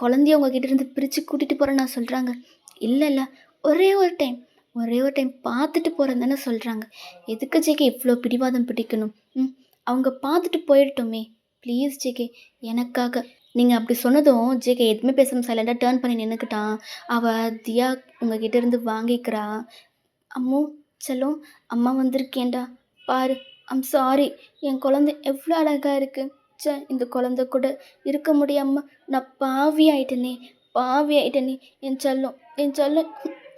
குழந்தைய உங்ககிட்ட இருந்து பிரித்து கூட்டிகிட்டு போகிறேன்னு நான் சொல்கிறாங்க? இல்லை, ஒரே ஒரு டைம் பார்த்துட்டு போகிறேன்னு தானே சொல்கிறாங்க. எதுக்கு ஜேகே இவ்வளோ பிடிவாதம் பிடிக்கணும்? அவங்க பார்த்துட்டு போயிடட்டுமே. ப்ளீஸ் ஜேகே, எனக்காக. நீங்கள் அப்படி சொன்னதும் ஜேகே எதுவுமே பேசாமல் சைலண்டாக டேர்ன் பண்ணி நின்றுக்கிட்டான். அவள் தியா உங்ககிட்ட இருந்து வாங்கிக்கிறா. அம்மு செல்லம், அம்மா வந்திருக்கேன்டா பாரு ஐம் சாரி. என் குழந்தை எவ்வளோ அழகா இருக்கு. ச்சே! இந்த குழந்தை கூட இருக்க முடியாம நான் பாவி ஆயிட்டேனே! பாவி ஆயிட்டேனே! என் செல்லம், என் செல்லம்.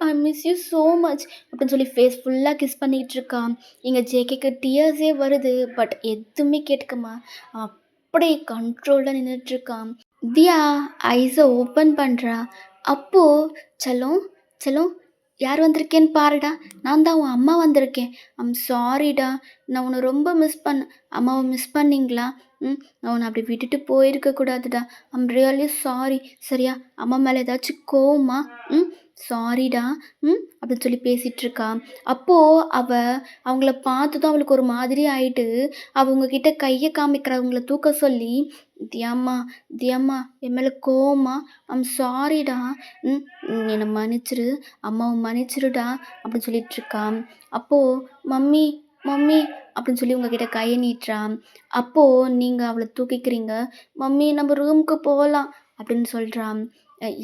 I miss you so much அப்படின்னு சொல்லி ஃபேஸ் ஃபுல்லா கிஸ் பண்ணிட்டு இருக்கா. எங்க ஜேகேக்கு டியர்ஸே வருது. பட் எதுவுமே கேட்டுக்கமா. அப்படியே கண்ட்ரோல்டா நின்னுட்டுருக்கான். தியா ஐஸ ஓப்பன் பண்றா. அப்போ செல்லம், செல்லம் யார் வந்திருக்கேன்னு பாருடா. நான் தான் உன் அம்மா வந்திருக்கேன். ஐம் சாரிடா. நான் உன்னை ரொம்ப மிஸ் பண்ணேன். அம்மாவை மிஸ் பண்ணீங்களா? நான் உன்னை அப்படி விட்டுட்டு போயிருக்க கூடாதுடா. I'm really sorry. சரியா? அம்மா மேலே ஏதாச்சும் கோவமா? ம் சாரிடா. அப்படின்னு சொல்லி பேசிட்டு இருக்கா. அப்போ அவங்கள பார்த்ததும் அவளுக்கு ஒரு மாதிரி ஆயிட்டு, அவங்க கிட்ட கையை காமிக்கிறா அவங்கள தூக்க சொல்லி. தியாம்மா, தியாம்மா என் மேலே கோவமா? ஐம் சாரிடா. ம் என்னை மன்னிச்சிரு. அம்மாவை மன்னிச்சிருடா அப்படின்னு சொல்லிட்டுருக்கா. அப்போது மம்மி, மம்மி அப்படின்னு சொல்லி உங்ககிட்ட கையை நீட்டுறா. அப்போது நீங்கள் அவளை தூக்கிக்கிறீங்க. மம்மி நம்ம ரூமுக்கு போகலாம் அப்படின்னு சொல்கிறா.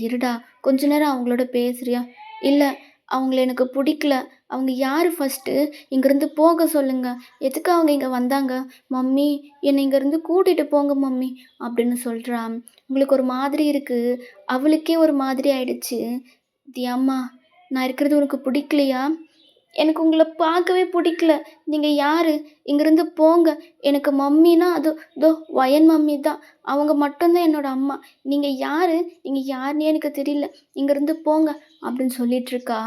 இருடா கொஞ்ச நேரம் அவங்களோட பேசுறியா? இல்லை அவங்கள எனக்கு பிடிக்கல. அவங்க யார் ஃபஸ்ட்டு? இங்கேருந்து போக சொல்லுங்க. எதுக்கு அவங்க இங்கே வந்தாங்க? மம்மி என்னை இங்கேருந்து கூட்டிகிட்டு போங்க மம்மி அப்படின்னு சொல்கிறா. உங்களுக்கு ஒரு மாதிரி இருக்குது. அவளுக்கே ஒரு மாதிரி ஆயிடுச்சு. தியாம்மா நான் இருக்கிறது உனக்கு பிடிக்கலையா? எனக்கு உங்கள பார்க்கவே பிடிக்கல. நீங்க யாரு? இங்கேருந்து போங்க. எனக்கு மம்மினா அது இதோ வயன் மம்மி தான். அவங்க மட்டும் தான் என்னோட அம்மா. நீங்க யாரு? நீங்க யாருன்னே எனக்கு தெரியல. இங்கேருந்து போங்க அப்படின்னு சொல்லிட்டுருக்கா.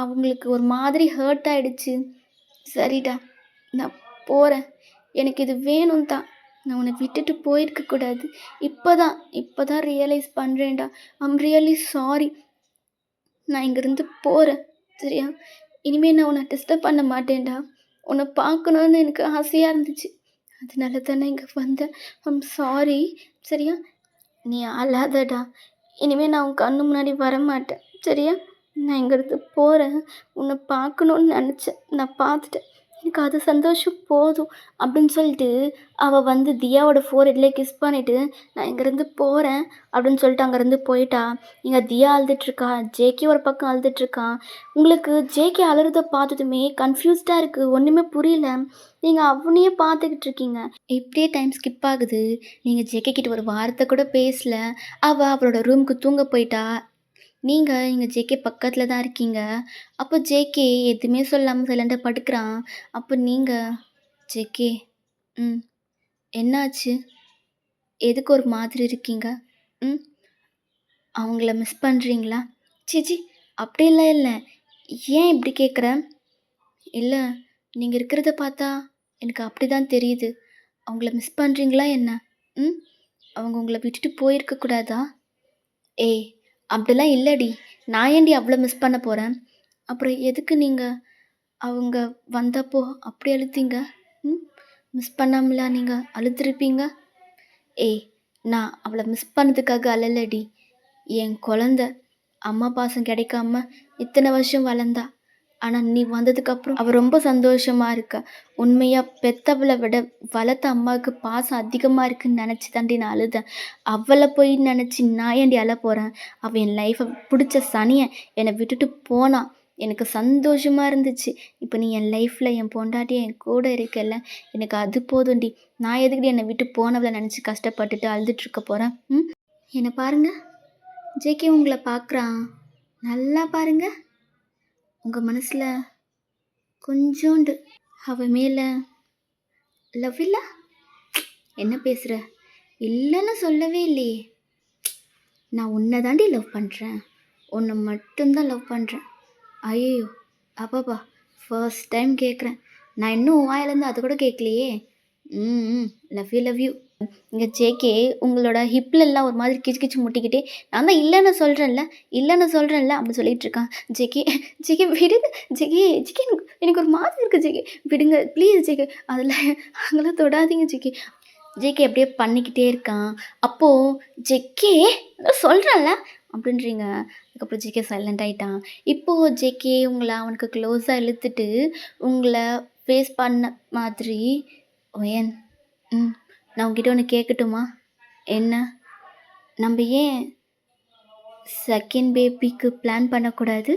அவங்களுக்கு ஒரு மாதிரி ஹர்ட் ஆயிடுச்சு. சரிடா நான் போறேன். எனக்கு இது வேணும் தான். நான் உன்னை விட்டுட்டு போயிருக்க கூடாது. இப்பதான் ரியலைஸ் பண்றேன்டா. I'm really sorry. நான் இங்கேருந்து போறேன். சரியா? இனிமே நான் உன்னை டிஸ்டர்ப் பண்ண மாட்டேன்டா. உன்னை பார்க்கணுன்னு எனக்கு ஆசையாக இருந்துச்சு. அதனால தானே இங்கே வந்தேன். I'm sorry. சரியா? நீ அழாதடா. இனிமே நான் உன் கண்ணு முன்னாடி வரமாட்டேன். சரியா? நான் இங்கேருந்து போறேன். உன்னை பார்க்கணுன்னு நெனச்சேன். நான் பார்த்துட்டேன். எனக்கு அது சந்தோஷம் போதும் அப்படின்னு சொல்லிட்டு அவள் வந்து தியாவோட ஃபோர்ஹெட்லேயே கிஸ் பண்ணிவிட்டு நான் இங்கேருந்து போகிறேன் அப்படின்னு சொல்லிட்டு அங்கேருந்து போயிட்டா. இங்கே தியா அழுதுட்ருக்கா. ஜேகே ஒரு பக்கம் அழுதுட்ருக்கான். உங்களுக்கு ஜேகே அழுறத பார்த்ததுமே கன்ஃப்யூஸ்டாக இருக்குது. ஒன்றுமே புரியல. நீங்கள் அவனையே பார்த்துக்கிட்டு இருக்கீங்க. இப்படியே டைம் ஸ்கிப் ஆகுது. நீங்கள் ஜேகே கிட்ட ஒரு வார்த்தை கூட பேசல. அவளோட ரூமுக்கு தூங்க போயிட்டா. நீங்கள் இங்கே ஜேகே பக்கத்தில் தான் இருக்கீங்க. அப்போ ஜேகே எதுவுமே சொல்லாமல் சைலண்டாக படுக்கிறான். அப்போ நீங்கள் ஜேகே ம் என்னாச்சு? எதுக்கு ஒரு மாதிரி இருக்கீங்க? ம் அவங்கள மிஸ் பண்ணுறீங்களா? ச்சீ அப்படிலாம் இல்லை. ஏன் இப்படி கேட்குற? இல்லை நீங்கள் இருக்கிறத பார்த்தா எனக்கு அப்படி தான் தெரியுது. அவங்கள மிஸ் பண்ணுறீங்களா என்ன? ம் அவங்க உங்களை விட்டுட்டு போயிருக்க கூடாதா? ஏய் அப்படிலாம் இல்லடி. நான் ஏன்டி அவ்வளோ மிஸ் பண்ண போகிறேன்? அப்புறம் எதுக்கு நீங்கள் அவங்க வந்தப்போ அப்படி அழுதீங்க? ம் மிஸ் பண்ணாமலா நீங்கள் அழுதுருப்பீங்க? ஏய் நான் அவளை மிஸ் பண்ணதுக்காக அழலடி. என் குழந்த அம்மா பாசம் கிடைக்காம இத்தனை வருஷம் வளர்ந்தா. ஆனால் நீ வந்ததுக்கப்புறம் அவள் ரொம்ப சந்தோஷமாக இருக்கா. உண்மையாக பெத்தவளை விட வளர்த்த அம்மாவுக்கு பாசம் அதிகமாக இருக்குன்னு நினச்சி தாண்டி நான் அழுதேன். அவளை போய் நினச்சி நான் ஏன்டி அழ போகிறேன்? அவள் என் லைஃப்பை பிடிச்ச சனியை என்னை விட்டுட்டு போனான். எனக்கு சந்தோஷமாக இருந்துச்சு. இப்போ நீ என் லைஃப்பில் என் பொண்டாட்டி என் கூட இருக்கல்ல, எனக்கு அது போதும்டி. நான் எதுக்குடி என்னை விட்டு போனவளை நினச்சி கஷ்டப்பட்டுட்டு அழுதுட்ருக்க போகிறேன்? என்னை பாருங்க. ஜேகே உங்களை பார்க்குறான். நல்லா பாருங்க. உங்கள் மனசில் கொஞ்சோண்டு அவள் மேலே லவ் இல்லை? என்ன பேசுகிற? இல்லைன்னு சொல்லவே இல்லையே. நான் உன்னை தாண்டி லவ் பண்ணுறேன். உன்னை மட்டும்தான் லவ் பண்ணுறேன். ஐயோ அப்பாப்பா ஃபர்ஸ்ட் டைம் கேட்குறேன். நான் இன்னும் வாயிலேருந்து அது கூட கேட்கலையே. Love you. இங்கே ஜேகே உங்களோட ஹிப்லெல்லாம் ஒரு மாதிரி கிச்சு கிச்சு முட்டிக்கிட்டே நான் தான் இல்லைன்னு சொல்கிறேன்ல அப்படி சொல்லிட்டு இருக்கான். ஜேகே ஜேகே விடுங்க. ஜேகே எனக்கு ஒரு மாதிரி இருக்குது. ஜேகே விடுங்க ப்ளீஸ். ஜேகே அங்கெல்லாம் தொடாதீங்க. ஜேகே அப்படியே பண்ணிக்கிட்டே இருக்கான். அப்போது ஜேகே சொல்கிறேன்ல அப்படின்றீங்க. அதுக்கப்புறம் ஜேகே சைலண்ட் ஆகிட்டான். இப்போது ஜேகே உங்களை அவனுக்கு க்ளோஸாக இழுத்துட்டு உங்களை ஃபேஸ் பண்ண மாதிரி ஒயன் நான் உங்ககிட்ட ஒன்று கேட்கட்டுமா? என்ன? நம்ம ஏன் செகண்ட் பேபிக்கு பிளான் பண்ணக்கூடாது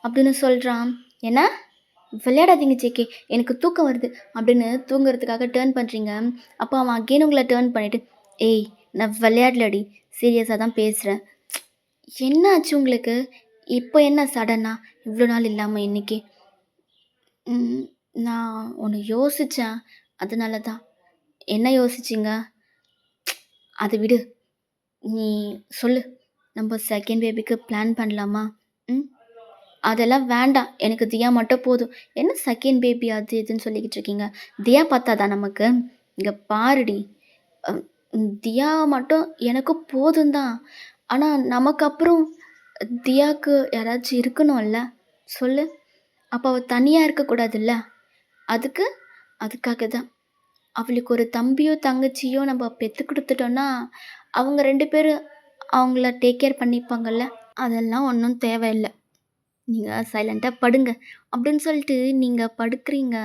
அப்படின்னு சொல்கிறான். என்ன? விளையாடாதீங்க ஜேகே, எனக்கு தூக்கம் வருது அப்படின்னு தூங்குறதுக்காக டர்ன் பண்ணுறீங்க. அப்போ அவன் அகெயின் உங்கள டர்ன் பண்ணிட்டு, ஏய் நான் விளையாடலடி, சீரியஸா தான் பேசுறேன். என்ன ஆச்சு உங்களுக்கு? இப்போ என்ன சடனா? இவ்வளோ நாள் இல்லாம இன்னைக்கு? ம். நான் ஒண்ணு யோசிச்சேன். அதனால தான். என்ன யோசிச்சீங்க? அத விடு. நீ சொல்லு. நம்ம செகண்ட் பேபிக்கு பிளான் பண்ணலாமா? ம். அதெல்லாம் வேண்டாம். எனக்கு தியா மட்டும் போதும். என்ன செகண்ட் பேபி அது இதுன்னு சொல்லிக்கிட்டு இருக்கீங்க? தியா பத்தாதா நமக்கு? இங்க பாருடி. அ தியா மட்டும் எனக்கு போதும் தான். ஆனா நமக்கு அப்புறம் தியாக்கு யாராச்சும் இருக்கணும்ல? சொல்லு. அப்ப அவ தனியா இருக்கக்கூடாதுல்ல? அதுக்கு அதுக்காக தான். அவளுக்கு ஒரு தம்பியோ, தங்கச்சியோ நம்ம பெத்து குடுத்துட்டோம்னா, அவங்க 2 பேரும் அவங்கள டேக் கேர் பண்ணிப்பாங்கல்ல. அதெல்லாம் ஒண்ணும் தேவையில்ல. நீங்க சைலன்ட்டா படுங்க. அப்படின்னு சொல்லிட்டு நீங்க படுக்கிறீங்க.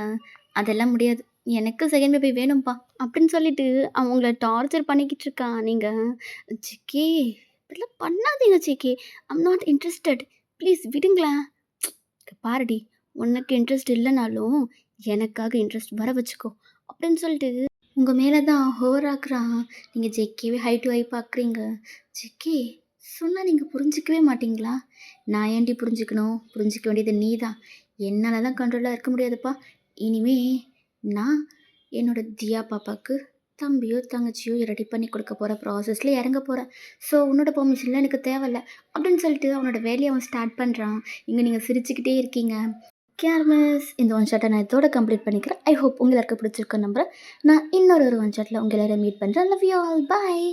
அதெல்லாம் முடியாது. எனக்கு செகண்ட் பேபி வேணும்ப்பா. அப்படின்னு சொல்லிட்டு அவங்கள டார்ச்சர் பண்ணிக்கிட்டு இருக்கான். நீங்க "ஜிக்கி இப்படிலாம் பண்ணாதீங்க Jikki. I'm not interested. Please விடுங்களேன்." இங்க பாருடி, உனக்கு இன்ட்ரெஸ்ட் இல்லனாலும், எனக்காக இன்ட்ரெஸ்ட் வர வச்சுக்கோ. அப்படின்னு சொல்லிட்டு உங்க மேல தான் ஹோவர் ஆக்குறான். நீங்க ஜெக்கியவே ஹை டு ஹை பார்க்குறீங்க. ஜெக்கி சொன்னா நீங்க புரிஞ்சுக்கவே மாட்டீங்களா? நான் ஏன்டி புரிஞ்சுக்கணும்? புரிஞ்சுக்க வேண்டியது நீ தான். என்னாலலாம் கண்ட்ரோலா இருக்க முடியாதுப்பா. இனிமே நான் என்னோட தியா பாப்பாக்கு தம்பியோ, தங்கச்சியோ ரெடி பண்ணி கொடுக்க போற ப்ராசஸ்ல இறங்க போறேன். ஸோ உன்னோட பெர்மிஷன்லாம் எனக்கு தேவையில்ல. அப்படின்னு சொல்லிட்டு அவனோட வேலைய அவன் ஸ்டார்ட் பண்றான். இங்க நீங்க சிரிச்சுக்கிட்டே இருக்கீங்க. கேர்மஸ் இந்த ஒன் ஷாட்டை நான் இதோட கம்ப்ளீட் பண்ணிக்கிறேன். ஐ ஹோப் உங்களுக்கு பிடிச்சிருக்குன்னு நம்புறேன். நான் இன்னொரு ஒன் ஷாட்டில் உங்களை மீட் பண்ணுறேன். Love you all. பாய்.